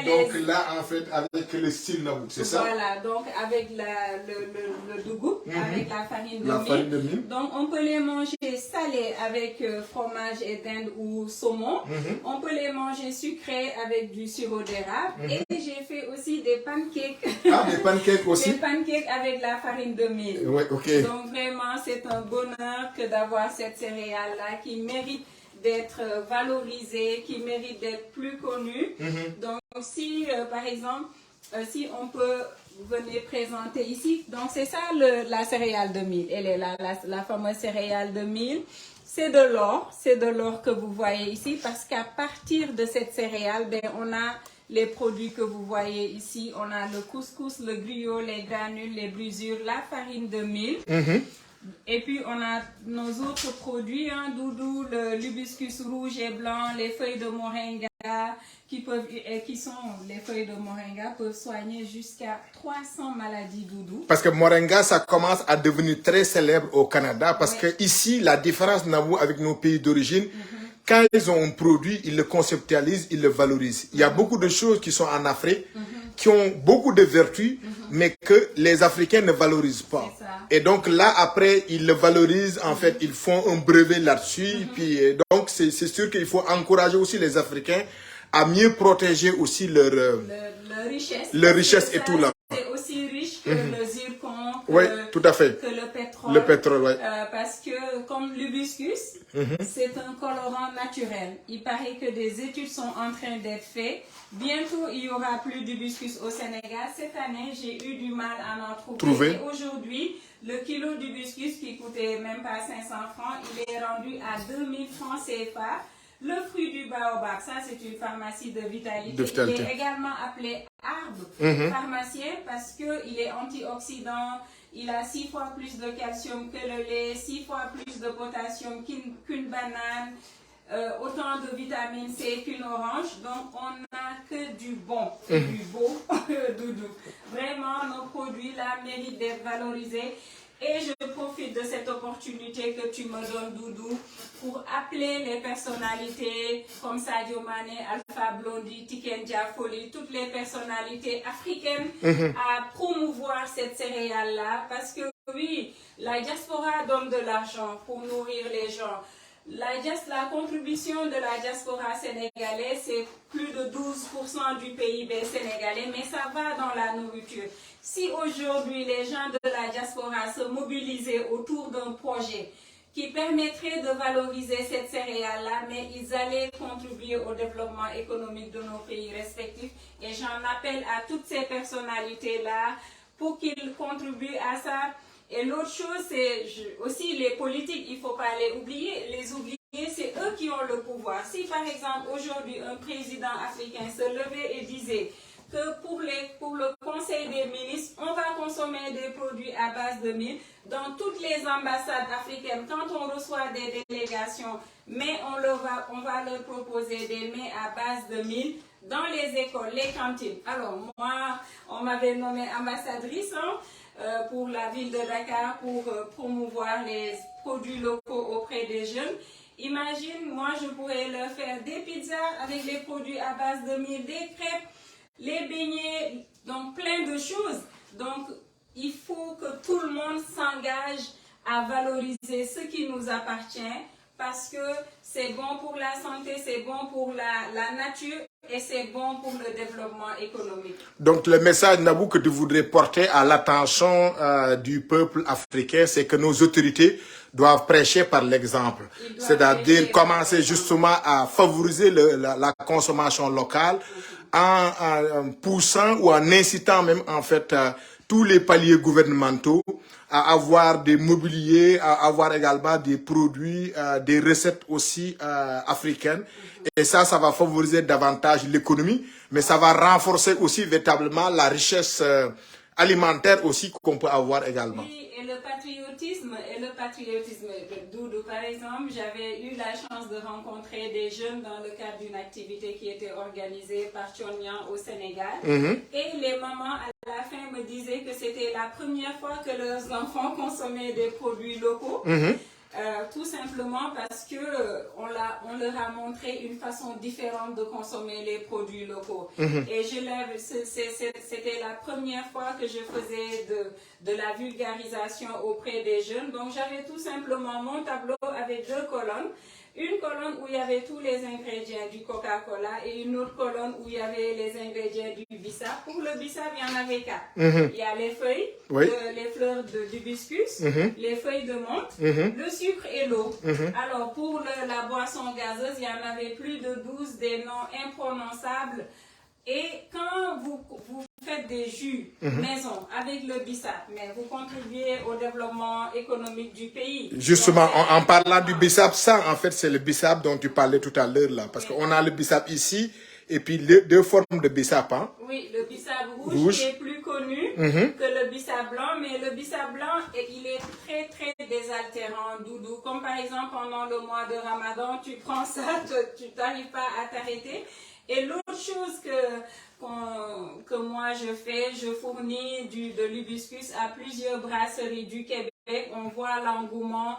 Speaker 1: Donc là, en fait, avec le style Nabouk, c'est ça?
Speaker 2: Voilà, donc avec le dougou, avec la farine de mil. Donc on peut les manger salés avec fromage et dinde ou saumon. On peut les manger sucrés avec du sirop d'érable. Et j'ai fait aussi des pancakes.
Speaker 1: Ah, des pancakes aussi?
Speaker 2: Des pancakes avec la farine de mil. Donc vraiment, c'est un bonheur que d'avoir cette céréale-là qui mérite d'être valorisée, qui mérite d'être plus connue. Donc si, par exemple, si on peut venir présenter ici, donc c'est ça la céréale de mil. Elle est là, la fameuse céréale de mil. C'est de l'or que vous voyez ici, parce qu'à partir de cette céréale, ben, on a les produits que vous voyez ici. On a le couscous, le griot, les granules, les brisures, la farine de mil. Et puis on a nos autres produits, Doudou, l'hibiscus rouge et blanc, les feuilles de moringa les feuilles de moringa peuvent soigner jusqu'à 300 maladies, Doudou.
Speaker 1: Parce que moringa, ça commence à devenir très célèbre au Canada, parce que ici, la différence Nabou avec nos pays d'origine, quand ils ont un produit, ils le conceptualisent, ils le valorisent. Il y a beaucoup de choses qui sont en Afrique, qui ont beaucoup de vertus, mais que les Africains ne valorisent pas. Et donc là, après, ils le valorisent, en fait, ils font un brevet là-dessus. Puis donc, c'est sûr qu'il faut encourager aussi les Africains à mieux protéger aussi leur richesse et tout là.
Speaker 2: C'est aussi riche que le zircon,
Speaker 1: tout à fait.
Speaker 2: que le pétrole.
Speaker 1: Le pétrole,
Speaker 2: parce que comme l'hibiscus, c'est un colorant naturel. Il paraît que des études sont en train d'être faites. Bientôt, il n'y aura plus d'hibiscus au Sénégal. Cette année, j'ai eu du mal à en trouver. Et aujourd'hui, le kilo d'hibiscus qui coûtait même pas 500 francs, il est rendu à 2000 francs CFA. Le fruit du baobab, ça c'est une pharmacie de vitalité. Il est également appelé arbre pharmacien parce qu'il est antioxydant. Il a 6 fois plus de calcium que le lait, 6 fois plus de potassium qu'une banane, autant de vitamine C qu'une orange. Donc on n'a que du bon, du beau, Doudou. Vraiment, nos produits là méritent d'être valorisés. Et je profite de cette opportunité que tu me donnes, Doudou, pour appeler les personnalités comme Sadio Mané, Alpha Blondy, Tiken Jah Fakoly, toutes les personnalités africaines à promouvoir cette céréale-là. Parce que oui, la diaspora donne de l'argent pour nourrir les gens. La contribution de la diaspora sénégalaise, c'est plus de 12% du PIB sénégalais, mais ça va dans la nourriture. Si aujourd'hui les gens de la diaspora se mobilisaient autour d'un projet qui permettrait de valoriser cette céréale-là, mais ils allaient contribuer au développement économique de nos pays respectifs. Et j'en appelle à toutes ces personnalités-là pour qu'ils contribuent à ça. Et l'autre chose, c'est aussi les politiques, il ne faut pas les oublier. Les oublier, c'est eux qui ont le pouvoir. Si par exemple aujourd'hui un président africain se levait et disait que pour le Conseil des ministres, on va consommer des produits à base de mil. Dans toutes les ambassades africaines, quand on reçoit des délégations, mais on va leur proposer des mets à base de mil. Dans les écoles, les cantines. Alors moi, on m'avait nommée ambassadrice pour la ville de Dakar pour promouvoir les produits locaux auprès des jeunes. Imagine, moi je pourrais leur faire des pizzas avec les produits à base de mil, des crêpes, les beignets, donc plein de choses. Donc il faut que tout le monde s'engage à valoriser ce qui nous appartient parce que c'est bon pour la santé, c'est bon pour la nature et c'est bon pour le développement économique.
Speaker 1: Donc le message, Nabou, que tu voudrais porter à l'attention du peuple africain, c'est que nos autorités doivent prêcher par l'exemple. C'est-à-dire commencer justement à favoriser la consommation locale en poussant ou en incitant même en fait tous les paliers gouvernementaux à avoir des mobiliers, à avoir également des produits, des recettes aussi africaines. Et ça va favoriser davantage l'économie, mais ça va renforcer aussi véritablement la richesse alimentaire aussi qu'on peut avoir également.
Speaker 2: Oui, et le patriotisme, Doudou, par exemple, j'avais eu la chance de rencontrer des jeunes dans le cadre d'une activité qui était organisée par Tchonyan au Sénégal. Et les mamans, à la fin, me disaient que c'était la première fois que leurs enfants consommaient des produits locaux. Tout simplement parce que on leur a montré une façon différente de consommer les produits locaux. Et c'était la première fois que je faisais de la vulgarisation auprès des jeunes. Donc j'avais tout simplement mon tableau avec 2 colonnes. Une colonne où il y avait tous les ingrédients du Coca-Cola et une autre colonne où il y avait les ingrédients du bissap. Pour le bissap, il y en avait 4. Il y a les feuilles, les fleurs d'hibiscus, les feuilles de menthe, le sucre et l'eau. Alors pour la boisson gazeuse, il y en avait plus de 12, des noms imprononçables. Et quand vous faites des jus maison avec le bissap, mais vous contribuez au développement économique du pays.
Speaker 1: Justement, en parlant du bissap, ça en fait c'est le bissap dont tu parlais tout à l'heure là, parce qu'on a le bissap ici et puis 2 formes de bissap. Hein?
Speaker 2: Oui, le bissap rouge qui est plus connu que le bissap blanc, mais le bissap blanc, il est très très désaltérant, Doudou. Comme par exemple pendant le mois de Ramadan, tu prends ça, tu n'arrives pas à t'arrêter. Et l'autre chose que moi je fais, je fournis de l'hibiscus à plusieurs brasseries du Québec. On voit l'engouement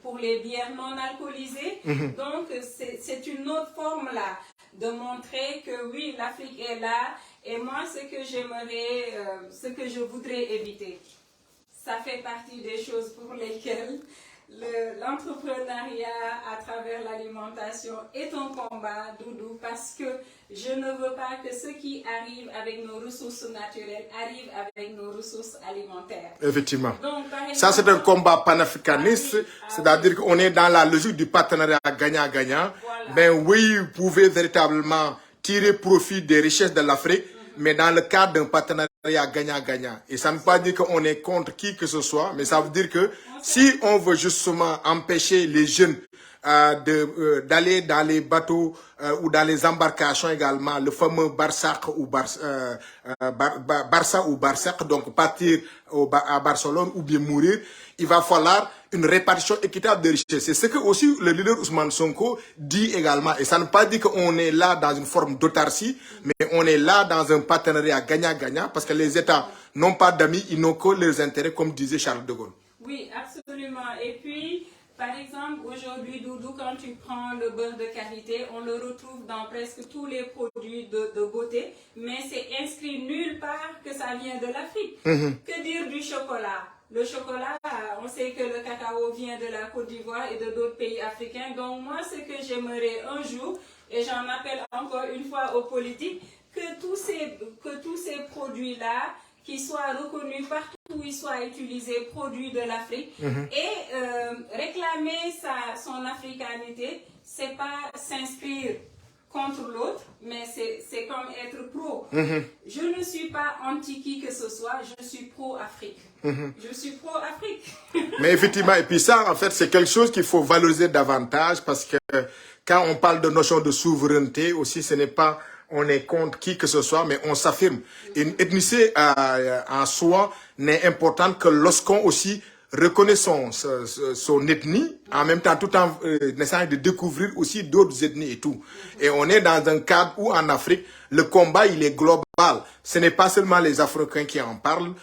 Speaker 2: pour les bières non alcoolisées. Donc c'est une autre forme là de montrer que oui, l'Afrique est là. Et moi, ce que je voudrais éviter, ça fait partie des choses pour lesquelles l'entrepreneuriat à travers l'alimentation est un combat, Doudou, parce que je ne veux pas que ceux qui arrivent avec nos ressources naturelles arrivent avec nos ressources alimentaires.
Speaker 1: Effectivement.
Speaker 2: Donc, exemple,
Speaker 1: ça, c'est un combat panafricaniste, c'est-à-dire qu'on est dans la logique du partenariat gagnant-gagnant.
Speaker 2: Voilà.
Speaker 1: Ben oui, vous pouvez véritablement tirer profit des richesses de l'Afrique, mais dans le cadre d'un partenariat gagnant-gagnant. Et ça ne veut pas dire qu'on est contre qui que ce soit, mais ça veut dire que si on veut justement empêcher les jeunes d'aller dans les bateaux ou dans les embarcations également, le fameux Barça ou Barsaq, donc partir à Barcelone ou bien mourir, il va falloir une répartition équitable des richesses. C'est ce que aussi le leader Ousmane Sonko dit également. Et ça ne veut pas dire qu'on est là dans une forme d'autarcie, mais on est là dans un partenariat gagnant-gagnant parce que les États n'ont pas d'amis, ils n'ont que leurs intérêts, comme disait Charles de Gaulle.
Speaker 2: Oui, absolument. Et puis, par exemple, aujourd'hui, Doudou, quand tu prends le beurre de karité, on le retrouve dans presque tous les produits de beauté, mais c'est inscrit nulle part que ça vient de l'Afrique. Que dire du chocolat? Le chocolat, on sait que le cacao vient de la Côte d'Ivoire et de d'autres pays africains. Donc moi, ce que j'aimerais un jour, et j'en appelle encore une fois aux politiques, que tous ces produits-là, qui soient reconnus partout où ils soient utilisés, produits de l'Afrique, et réclamer son africanité, c'est pas s'inscrire contre l'autre, mais c'est comme être pro. Je ne suis pas anti qui que ce soit, je suis pro-Afrique. Je suis pro-Afrique.
Speaker 1: Mais effectivement, et puis ça, en fait, c'est quelque chose qu'il faut valoriser davantage parce que quand on parle de notion de souveraineté aussi, ce n'est pas on est contre qui que ce soit, mais on s'affirme. Une ethnicité en soi n'est importante que lorsqu'on aussi reconnaît son ethnie, en même temps tout en essayant de découvrir aussi d'autres ethnies et tout. Et on est dans un cadre où en Afrique, le combat il est global. Ce n'est pas seulement les Africains qui en parlent,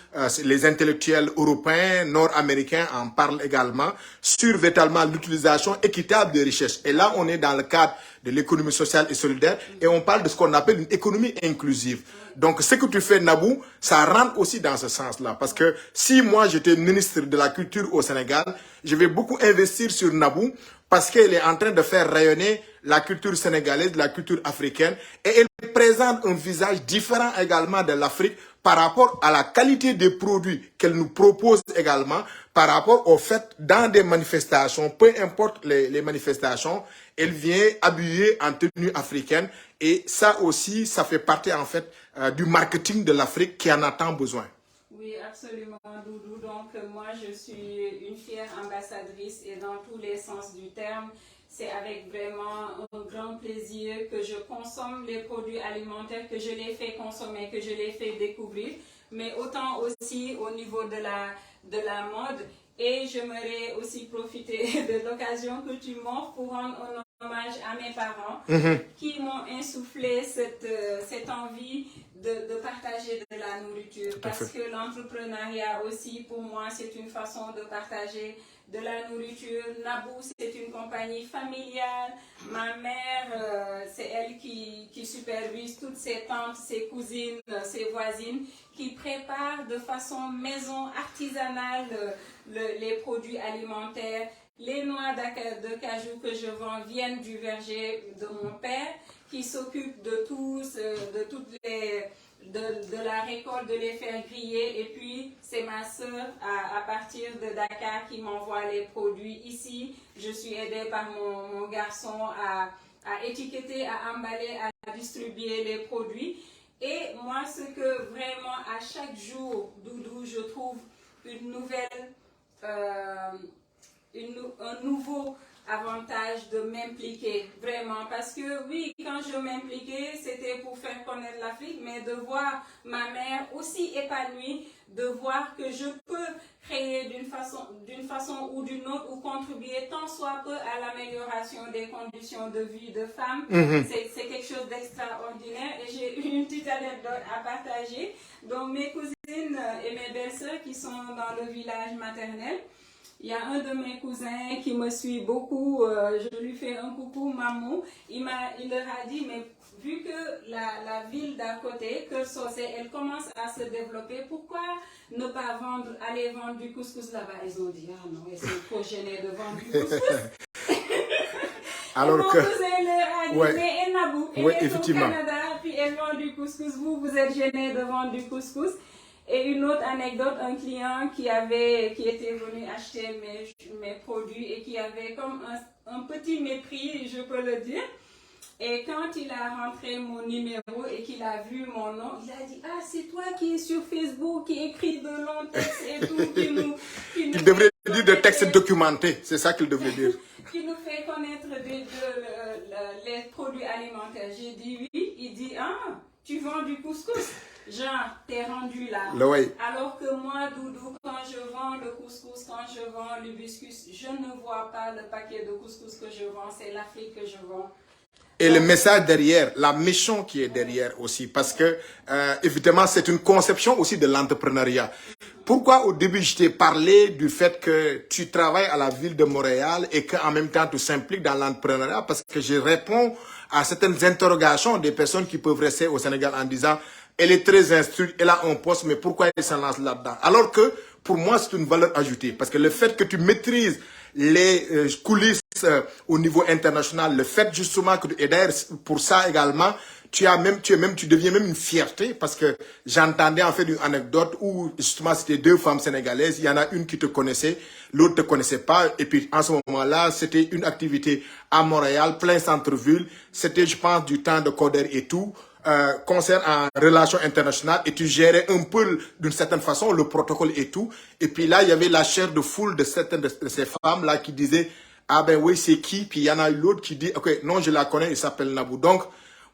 Speaker 1: les intellectuels européens, nord-américains en parlent également, sur véritablement l'utilisation équitable des richesses. Et là, on est dans le cadre de l'économie sociale et solidaire et on parle de ce qu'on appelle une économie inclusive. Donc, ce que tu fais, Nabou, ça rentre aussi dans ce sens-là. Parce que si moi, j'étais ministre de la Culture au Sénégal, je vais beaucoup investir sur Nabou parce qu'elle est en train de faire rayonner la culture sénégalaise, la culture africaine, et elle présente un visage différent également de l'Afrique par rapport à la qualité des produits qu'elle nous propose également, par rapport au fait, dans des manifestations, peu importe les manifestations, elle vient habillée en tenue africaine, et ça aussi, ça fait partie en fait du marketing de l'Afrique qui en a tant besoin.
Speaker 2: Oui, absolument, Doudou. Donc, moi, je suis une fière ambassadrice et dans tous les sens du terme, c'est avec vraiment un grand plaisir que je consomme les produits alimentaires, que je les fais consommer, que je les fais découvrir, mais autant aussi au niveau de la mode. Et j'aimerais aussi profiter de l'occasion que tu m'offres pour rendre un hommage à mes parents qui m'ont insufflé cette envie de partager de la nourriture. Parce que l'entrepreneuriat aussi, pour moi, c'est une façon de partager de la nourriture. Nabou, c'est une compagnie familiale. Ma mère, c'est elle qui supervise toutes ses tantes, ses cousines, ses voisines, qui préparent de façon maison artisanale les produits alimentaires. Les noix de cajou que je vends viennent du verger de mon père, qui s'occupe de la récolte, de les faire griller. Et puis, c'est ma sœur à partir de Dakar qui m'envoie les produits ici. Je suis aidée par mon garçon à étiqueter, à emballer, à distribuer les produits. Et moi, ce que vraiment, à chaque jour, Doudou, je trouve une nouvelle... un nouveau avantage de m'impliquer, vraiment. Parce que oui, quand je m'impliquais, c'était pour faire connaître l'Afrique, mais de voir ma mère aussi épanouie, de voir que je peux créer d'une façon ou d'une autre, ou contribuer tant soit peu à l'amélioration des conditions de vie de femmes, c'est quelque chose d'extraordinaire. Et j'ai une petite anecdote à partager. Donc mes cousines et mes belles-sœurs qui sont dans le village maternel, il y a un de mes cousins qui me suit beaucoup, je lui fais un coucou, Mamou. Il leur a dit, mais vu que la ville d'à côté, Keur Socé, elle commence à se développer, pourquoi ne pas aller vendre du couscous là-bas? Ils ont dit, ah non, ils sont trop gênés de vendre du couscous. Alors mon cousin leur a dit, mais Nabou, elle est au Canada, puis elle vend du couscous, vous êtes gênés de vendre du couscous. Et une autre anecdote, un client qui était venu acheter mes produits et qui avait comme un petit mépris, je peux le dire. Et quand il a rentré mon numéro et qu'il a vu mon nom, il a dit, ah, c'est toi qui es sur Facebook, qui écrit de longs textes et tout,
Speaker 1: il devrait dire des textes documentés, c'est ça qu'il devrait dire.
Speaker 2: Qui nous fait connaître tu vends du couscous. Genre, t'es rendu là.
Speaker 1: Oui.
Speaker 2: Alors que moi, Doudou, quand je vends le couscous, quand je vends l'hibiscus, je ne vois pas le paquet de couscous que je vends, c'est l'Afrique que je vends.
Speaker 1: Et le message derrière, la mission qui est derrière aussi, parce que évidemment c'est une conception aussi de l'entrepreneuriat. Pourquoi au début je t'ai parlé du fait que tu travailles à la ville de Montréal et qu'en même temps tu s'impliques dans l'entrepreneuriat? Parce que je réponds à certaines interrogations des personnes qui peuvent rester au Sénégal en disant elle est très instruite, elle a un poste, mais pourquoi elle s'en lance là-dedans? Alors que pour moi c'est une valeur ajoutée, parce que le fait que tu maîtrises les coulisses au niveau international, le fait justement que, et d'ailleurs pour ça également, tu deviens même une fierté, parce que j'entendais en fait une anecdote où justement c'était deux femmes sénégalaises, il y en a une qui te connaissait, l'autre te connaissait pas, et puis en ce moment-là, c'était une activité à Montréal, plein centre-ville, c'était je pense du temps de Coder et tout, concerne en relations internationales, et tu gérais un peu d'une certaine façon le protocole et tout, et puis là il y avait la chair de foule de certaines de ces femmes là qui disaient ah ben oui c'est qui, puis il y en a eu l'autre qui dit ok non je la connais, il s'appelle Nabou. Donc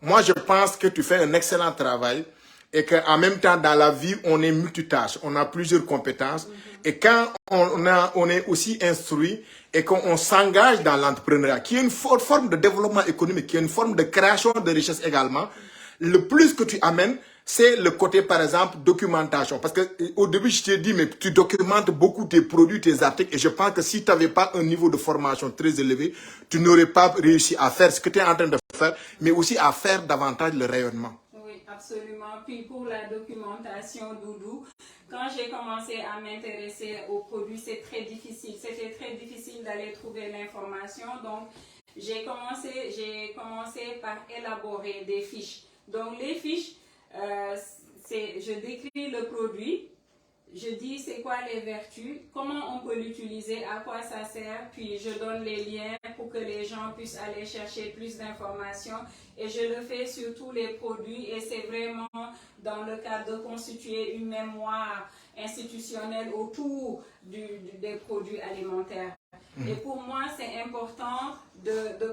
Speaker 1: moi je pense que tu fais un excellent travail et qu'en même temps dans la vie on est multitâche, on a plusieurs compétences, et quand on est aussi instruit et qu'on s'engage dans l'entrepreneuriat qui est une forme de développement économique, qui est une forme de création de richesse également, le plus que tu amènes, c'est le côté, par exemple, documentation. Parce que au début, je t'ai dit, mais tu documentes beaucoup tes produits, tes articles. Et je pense que si tu n'avais pas un niveau de formation très élevé, tu n'aurais pas réussi à faire ce que tu es en train de faire, mais aussi à faire davantage le rayonnement.
Speaker 2: Oui, absolument. Puis pour la documentation, Doudou, quand j'ai commencé à m'intéresser aux produits, c'est très difficile. C'était très difficile d'aller trouver l'information. Donc, j'ai commencé par élaborer des fiches. Donc les fiches, je décris le produit, je dis c'est quoi les vertus, comment on peut l'utiliser, à quoi ça sert, puis je donne les liens pour que les gens puissent aller chercher plus d'informations, et je le fais sur tous les produits, et c'est vraiment dans le cadre de constituer une mémoire institutionnelle autour des produits alimentaires. Et pour moi, c'est important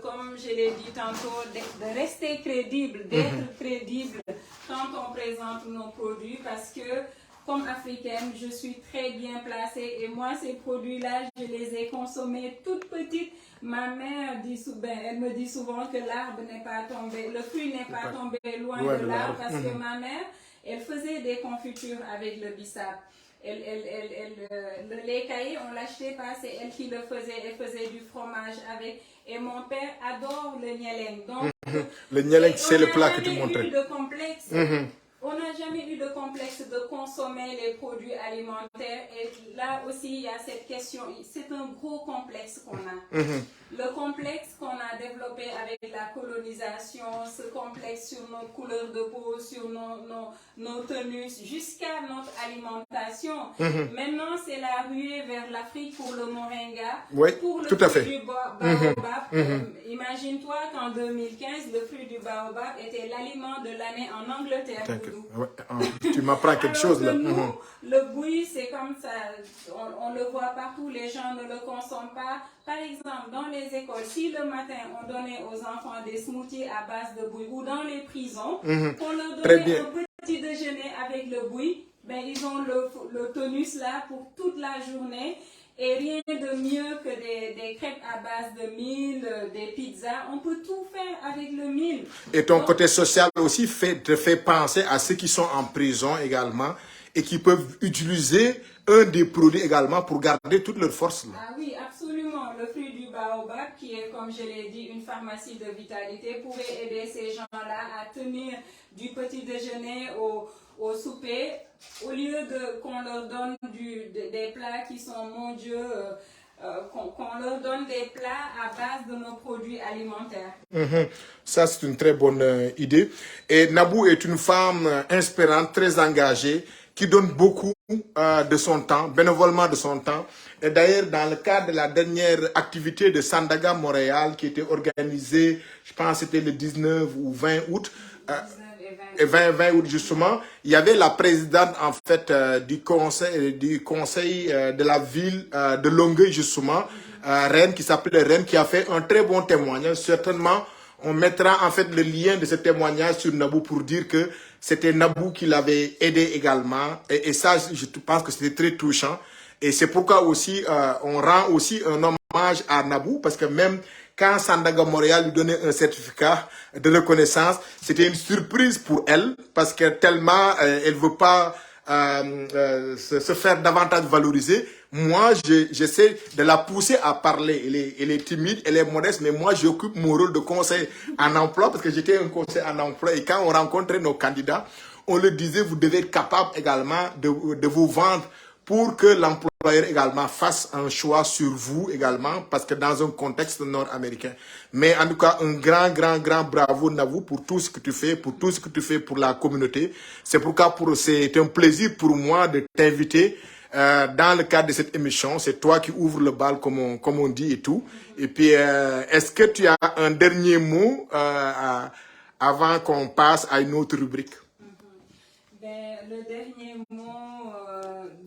Speaker 2: comme je l'ai dit tantôt, de rester crédible, d'être crédible quand on présente nos produits, parce que comme africaine, je suis très bien placée, et moi, ces produits-là, je les ai consommés toutes petites. Ma mère dit elle me dit souvent que l'arbre n'est pas tombé, le fruit n'est pas tombé loin de l'arbre, parce que ma mère, elle faisait des confitures avec le bissap. Le lait caillé, on l'achetait pas, c'est elle qui le faisait. Elle faisait du fromage avec. Et mon père adore le nieleng. Donc,
Speaker 1: le nieleng, c'est le plat que tu montrais.
Speaker 2: On n'a jamais eu de complexe de consommer les produits alimentaires. Et là aussi, il y a cette question. C'est un gros complexe qu'on a. Le complexe qu'on a développé avec la colonisation, ce complexe sur notre couleur de peau, sur nos tenues, jusqu'à notre alimentation. Maintenant, c'est la ruée vers l'Afrique pour le moringa, pour le fruit du baobab. Imagine-toi qu'en 2015, le fruit du baobab était l'aliment de l'année en Angleterre.
Speaker 1: Tu m'apprends quelque chose là.
Speaker 2: Nous, le bouilli, c'est comme ça. On le voit partout, les gens ne le consomment pas. Par exemple, dans les écoles, si le matin on donnait aux enfants des smoothies à base de bouilli, ou dans les prisons, on leur donnait un petit déjeuner avec le bouilli, ben, ils ont le tonus là pour toute la journée. Et rien de mieux que des crêpes à base de mil, des pizzas. On peut tout faire avec le mil.
Speaker 1: Et ton côté social aussi te fait penser à ceux qui sont en prison également et qui peuvent utiliser un des produits également pour garder toute leur force. Là.
Speaker 2: Ah oui, absolument. Le fruit du baobab, qui est, comme je l'ai dit, une pharmacie de vitalité, pourrait aider ces gens-là à tenir du petit déjeuner au souper, au lieu qu'on leur donne des plats qui sont mondiaux, qu'on leur donne des plats à base de nos produits alimentaires.
Speaker 1: Ça, c'est une très bonne idée. Et Nabou est une femme inspirante, très engagée, qui donne beaucoup de son temps, bénévolement de son temps. Et d'ailleurs, dans le cadre de la dernière activité de Sandaga Montréal, qui était organisée, je pense que c'était le 19 ou 20 août, et 20 août justement, il y avait la présidente en fait du conseil de la ville de Longueuil justement, Reine, qui s'appelle Reine, qui a fait un très bon témoignage. Certainement, on mettra en fait le lien de ce témoignage sur Nabou pour dire que c'était Nabou qui l'avait aidé également. Et ça, je pense que c'était très touchant. Et c'est pourquoi aussi, on rend aussi un hommage à Nabou, parce que même quand Sandaga Montréal lui donnait un certificat de reconnaissance, c'était une surprise pour elle, parce que tellement elle veut pas se faire davantage valoriser. Moi, j'essaie de la pousser à parler. Elle est timide, elle est modeste, mais moi, j'occupe mon rôle de conseil en emploi, parce que j'étais un conseiller en emploi. Et quand on rencontrait nos candidats, on leur disait, vous devez être capable également de vous vendre pour que l'employeur également fasse un choix sur vous également, parce que dans un contexte nord-américain. Mais en tout cas, un grand bravo Nabou pour tout ce que tu fais, pour tout ce que tu fais pour la communauté. C'est pourquoi c'est un plaisir pour moi de t'inviter dans le cadre de cette émission. C'est toi qui ouvres le bal, comme on dit et tout. Et puis, est-ce que tu as un dernier mot avant qu'on passe à une autre rubrique?
Speaker 2: Le dernier mot,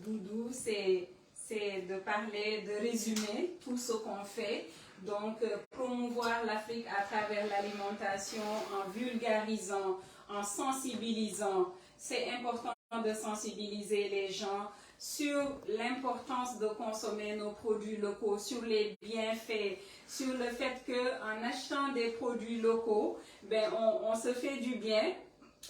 Speaker 2: Doudou, c'est de parler, de résumer tout ce qu'on fait. Donc, promouvoir l'Afrique à travers l'alimentation en vulgarisant, en sensibilisant. C'est important de sensibiliser les gens sur l'importance de consommer nos produits locaux, sur les bienfaits, sur le fait qu'en achetant des produits locaux, on se fait du bien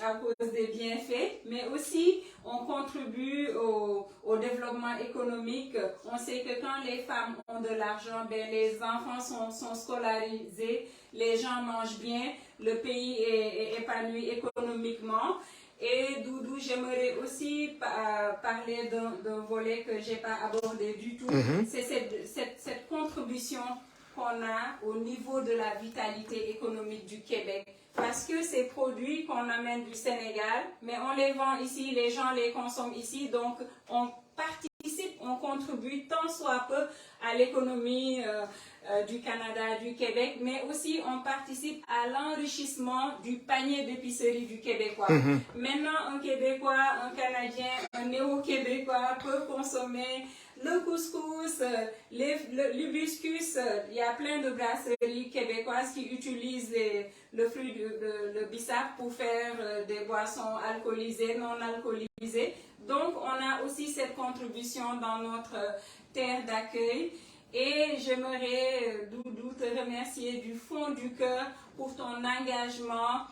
Speaker 2: à cause des bienfaits, mais aussi on contribue au développement économique. On sait que quand les femmes ont de l'argent, les enfants sont scolarisés, les gens mangent bien, le pays est épanoui économiquement. Et Doudou, j'aimerais aussi parler d'un volet que je n'ai pas abordé du tout. C'est cette contribution qu'on a au niveau de la vitalité économique du Québec. Parce que ces produits qu'on amène du Sénégal, mais on les vend ici, les gens les consomment ici, donc on participe, on contribue tant soit peu à l'économie du Canada, du Québec, mais aussi on participe à l'enrichissement du panier d'épicerie du Québécois. Maintenant, un Québécois, un Canadien, un néo-Québécois peut consommer le couscous, l'hibiscus. Il y a plein de brasseries québécoises qui utilisent le fruit le bissap pour faire des boissons alcoolisées, non alcoolisées. Donc, on a aussi cette contribution dans notre terre d'accueil. Et j'aimerais, Doudou, te remercier du fond du cœur pour ton engagement,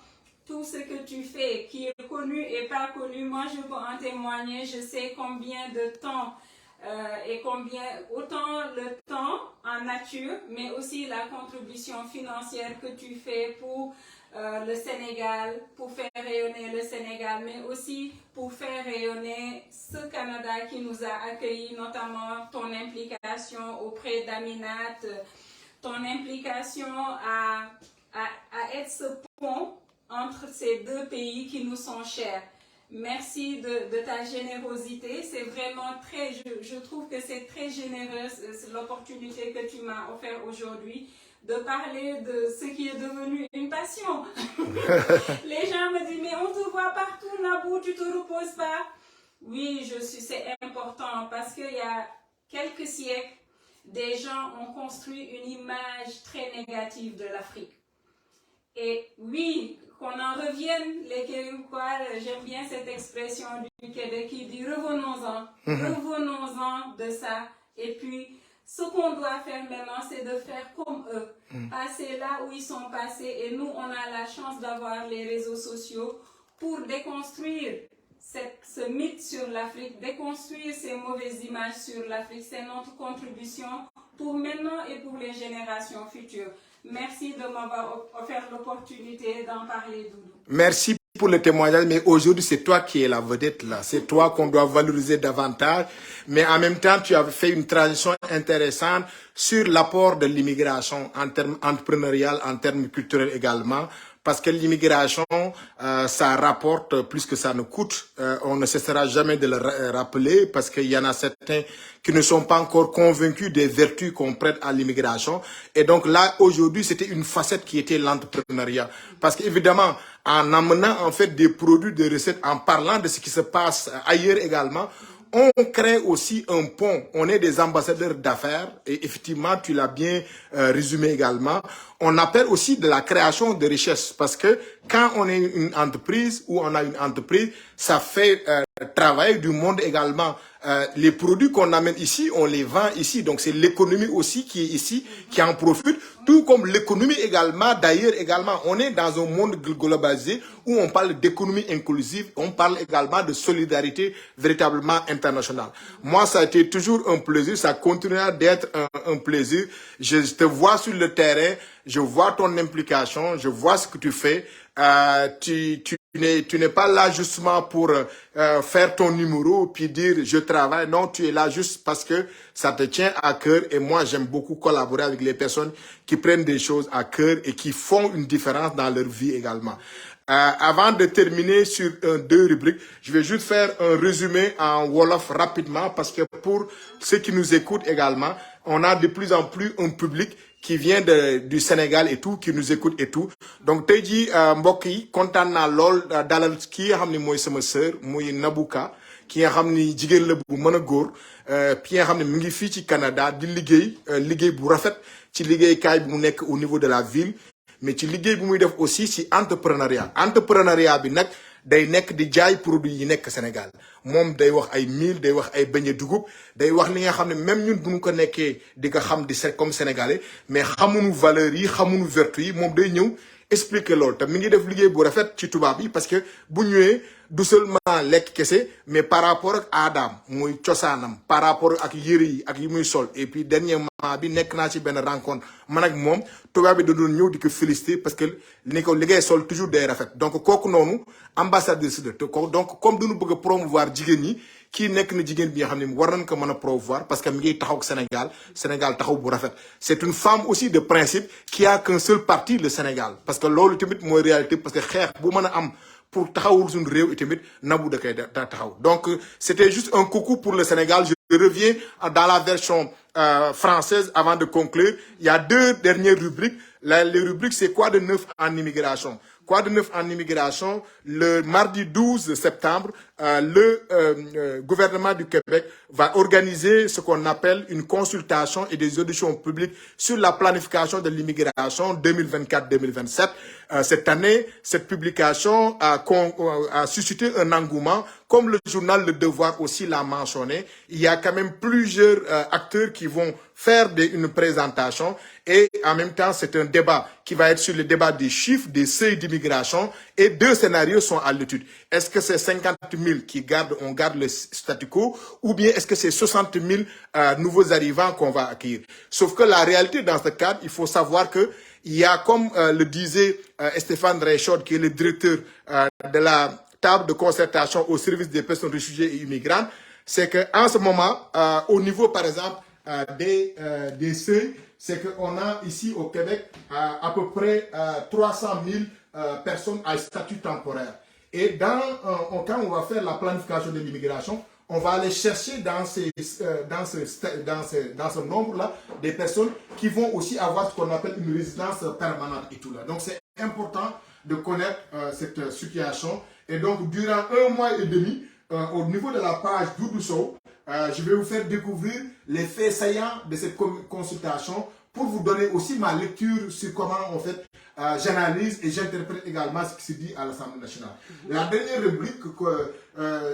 Speaker 2: tout ce que tu fais, qui est connu et pas connu. Moi, je peux en témoigner. Je sais combien de temps et autant le temps en nature, mais aussi la contribution financière que tu fais pour le Sénégal, pour faire rayonner le Sénégal, mais aussi pour faire rayonner ce Canada qui nous a accueillis, notamment ton implication auprès d'Aminat, ton implication à être ce pont entre ces deux pays qui nous sont chers. Merci de ta générosité. C'est vraiment je trouve que c'est très généreux, l'opportunité que tu m'as offert aujourd'hui de parler de ce qui est devenu une passion. Les gens me disent, mais on te voit partout, Nabou, tu te reposes pas. Oui, c'est important parce qu'il y a quelques siècles, des gens ont construit une image très négative de l'Afrique. Et oui, qu'on en revienne, les Québécois, j'aime bien cette expression du Québec qui dit revenons-en, revenons-en de ça. Et puis, ce qu'on doit faire maintenant, c'est de faire comme eux, passer là où ils sont passés. Et nous, on a la chance d'avoir les réseaux sociaux pour déconstruire ce mythe sur l'Afrique, déconstruire ces mauvaises images sur l'Afrique. C'est notre contribution pour maintenant et pour les générations futures. Merci de m'avoir offert l'opportunité d'en parler, Doudou.
Speaker 1: Merci pour le témoignage, mais aujourd'hui, c'est toi qui es la vedette là. C'est toi qu'on doit valoriser davantage. Mais en même temps, tu as fait une transition intéressante sur l'apport de l'immigration en termes entrepreneurial, en termes culturels également. Parce que l'immigration, ça rapporte plus que ça ne coûte. On ne cessera jamais de le rappeler parce qu'il y en a certains qui ne sont pas encore convaincus des vertus qu'on prête à l'immigration. Et donc là, aujourd'hui, c'était une facette qui était l'entrepreneuriat. Parce qu'évidemment, en amenant en fait des produits, des recettes, en parlant de ce qui se passe ailleurs également, on crée aussi un pont. On est des ambassadeurs d'affaires et effectivement, tu l'as bien résumé également. On appelle aussi de la création de richesses parce que quand on est une entreprise ou on a une entreprise, ça fait travailler du monde également. Les produits qu'on amène ici, on les vend ici. Donc c'est l'économie aussi qui est ici, qui en profite, tout comme l'économie également. D'ailleurs également, on est dans un monde globalisé où on parle d'économie inclusive, on parle également de solidarité véritablement internationale. Moi, ça a été toujours un plaisir, ça continuera d'être un plaisir. Je te vois sur le terrain, je vois ton implication, je vois ce que tu fais. Tu n'es pas là justement pour faire ton numéro puis dire je travaille. Non, tu es là juste parce que ça te tient à cœur. Et moi, j'aime beaucoup collaborer avec les personnes qui prennent des choses à cœur et qui font une différence dans leur vie également. Avant de terminer sur deux rubriques, je vais juste faire un résumé en Wolof rapidement parce que pour ceux qui nous écoutent également, on a de plus en plus un public qui vient du Sénégal et tout, qui nous écoute et tout. Donc, tey jii mbokk yi kontaan naa lool dalal ki nga xam ne mooy sama sœur muy Nabouka ki nga xam ni jigéen la bu mën a góor ki nga xam ne mi ngi fii ci Canada di liggéey bu rafet ci liggéeykaay bi mu nekk au niveau de la ville mais ci liggéey bu muy def aussi ci entrepreneuriat bi nag day nekk di jaay produit yi nekk Sénégal moom day wax ay mil day wax ay beñe dugub day wax li nga xam ne même ñun bu ñu ko nekkee di ko xam di comme sénégalais mais xamuñu valeurs yi xamuñu vertu yi moom day ñëw expliquer loolu te mi ngi def liggéey bu rafet ci tubaab yi parce que bu ñëwee du seulement lekk kese mais par rapport ak aadaam muy cosaanam par rapport ak yëre yi ak yi muy sol et puis dernièrement bi nekk naa ci benn rencontre man ak moom tubaab bi da doon ñëw di ko féliciter parce que ni ko li ngay sol toujours day rafet donc kooku noonu ambassadeur de donc comme duñu bëgg a promouvoir jigéen ñi kii nekk na jigéen bi nga xam ne war nañ ko mën a promouvoir parce que mi ngi taxaw ak Sénégal taxaw bu rafet c'est une femme aussi de principe qui a qu'un seul parti le Sénégal parce que loolu tamit mooy réalité parce que xeex bu mën a am pour taxawul suñu réew itamit Nabou da koy taxaw donc c'était juste un coucou pour le Sénégal. Je reviens dans la version française avant de conclure. Il y a deux dernières rubriques. Les rubriques, c'est quoi de neuf en immigration? Quoi de neuf en immigration? Le mardi 12 septembre, le gouvernement du Québec va organiser ce qu'on appelle une consultation et des auditions publiques sur la planification de l'immigration 2024-2027. Cette année, cette publication a suscité un engouement. Comme le journal Le Devoir aussi l'a mentionné, il y a quand même plusieurs acteurs qui vont faire une présentation et en même temps, c'est un débat qui va être sur le débat des chiffres, des seuils d'immigration et deux scénarios sont à l'étude. Est-ce que c'est 50 000 on garde le statu quo ou bien est-ce que c'est 60 000 nouveaux arrivants qu'on va accueillir? Sauf que la réalité dans ce cadre, il faut savoir que il y a, comme le disait Stéphane Reichard, qui est le directeur de la table de concertation au service des personnes réfugiées et immigrantes, c'est qu'en ce moment, au niveau, par exemple, des seuils, c'est qu'on a ici au Québec à peu près 300 000 personnes à statut temporaire. Et quand on va faire la planification de l'immigration, on va aller chercher dans ce nombre-là des personnes qui vont aussi avoir ce qu'on appelle une résidence permanente et tout là. Donc c'est important de connaître cette situation. Et donc durant 1 mois et demi, au niveau de la page Doudou Sow, je vais vous faire découvrir les faits saillants de cette consultation pour vous donner aussi ma lecture sur comment en fait j'analyse et j'interprète également ce qui se dit à l'Assemblée nationale. La dernière rubrique,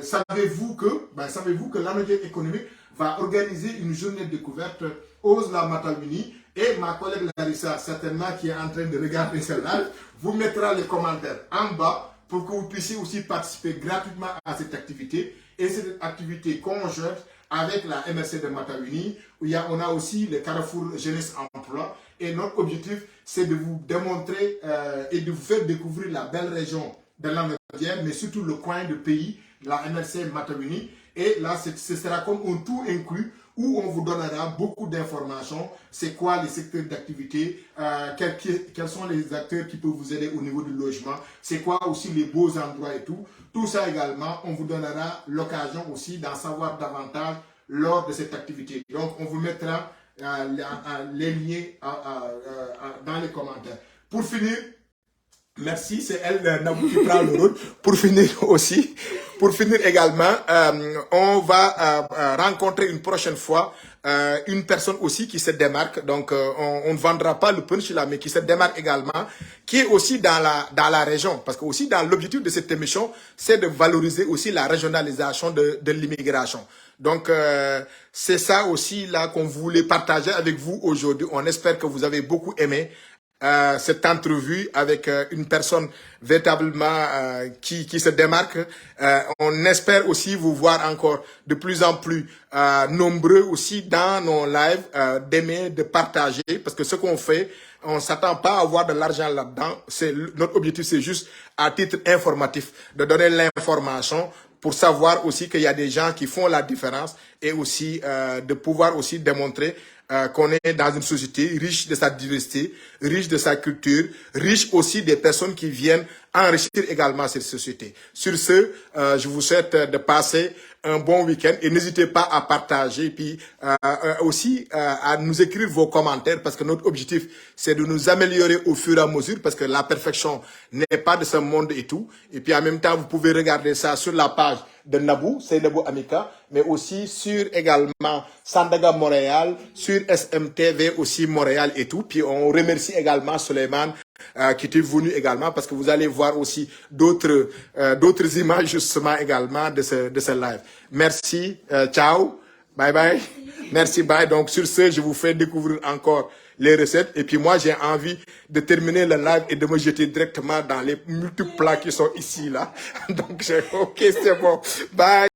Speaker 1: savez-vous que l'ANODIEC économique va organiser une journée de découverte Ose la Matawini et ma collègue Larissa, certainement qui est en train de regarder celle-là, vous mettra les commentaires en bas pour que vous puissiez aussi participer gratuitement à cette activité et cette activité conjointe avec la MRC de Matawini, où on a aussi le Carrefour Jeunesse Emploi. Et notre objectif, c'est de vous démontrer et de vous faire découvrir la belle région de l'Anaudière, mais surtout le coin de pays, la MRC Matawini. Et là, ce sera comme un tout inclus où on vous donnera beaucoup d'informations. C'est quoi les secteurs d'activité, quels sont les acteurs qui peuvent vous aider au niveau du logement, c'est quoi aussi les beaux endroits et tout. Tout ça également, on vous donnera l'occasion aussi d'en savoir davantage lors de cette activité. Donc, on vous mettra les liens dans les commentaires. Pour finir, merci, c'est elle, Nabou, qui prend le rôle. Pour finir aussi, pour finir également, on va rencontrer une prochaine fois une personne aussi qui se démarque. Donc, on ne vendra pas le punch là, mais qui se démarque également, qui est aussi dans la région. Parce que aussi, dans l'objectif de cette émission, c'est de valoriser aussi la régionalisation de l'immigration. Donc, c'est ça aussi là qu'on voulait partager avec vous aujourd'hui. On espère que vous avez beaucoup aimé cette entrevue avec une personne véritablement qui se démarque. On espère aussi vous voir encore de plus en plus nombreux aussi dans nos lives, d'aimer, de partager, parce que ce qu'on fait, on s'attend pas à avoir de l'argent là-dedans. Notre objectif, c'est juste à titre informatif, de donner l'information pour savoir aussi qu'il y a des gens qui font la différence et aussi de pouvoir aussi démontrer qu'on est dans une société riche de sa diversité, riche de sa culture, riche aussi des personnes qui viennent enrichir également cette société. Sur ce, je vous souhaite de passer un bon week-end et n'hésitez pas à partager, puis aussi à nous écrire vos commentaires parce que notre objectif, c'est de nous améliorer au fur et à mesure parce que la perfection n'est pas de ce monde et tout. Et puis en même temps, vous pouvez regarder ça sur la page de Nabou, c'est Nabou Amika, mais aussi sur également Sandaga Montréal, sur SMTV aussi Montréal et tout. Puis on remercie également Suleiman qui est venu également parce que vous allez voir aussi d'autres images justement également de ce live. Merci, ciao, bye bye, merci, bye. Donc sur ce, je vous fais découvrir encore les recettes et puis moi j'ai envie de terminer le live et de me jeter directement dans les multiples plats qui sont ici là. Donc ok, c'est bon, bye.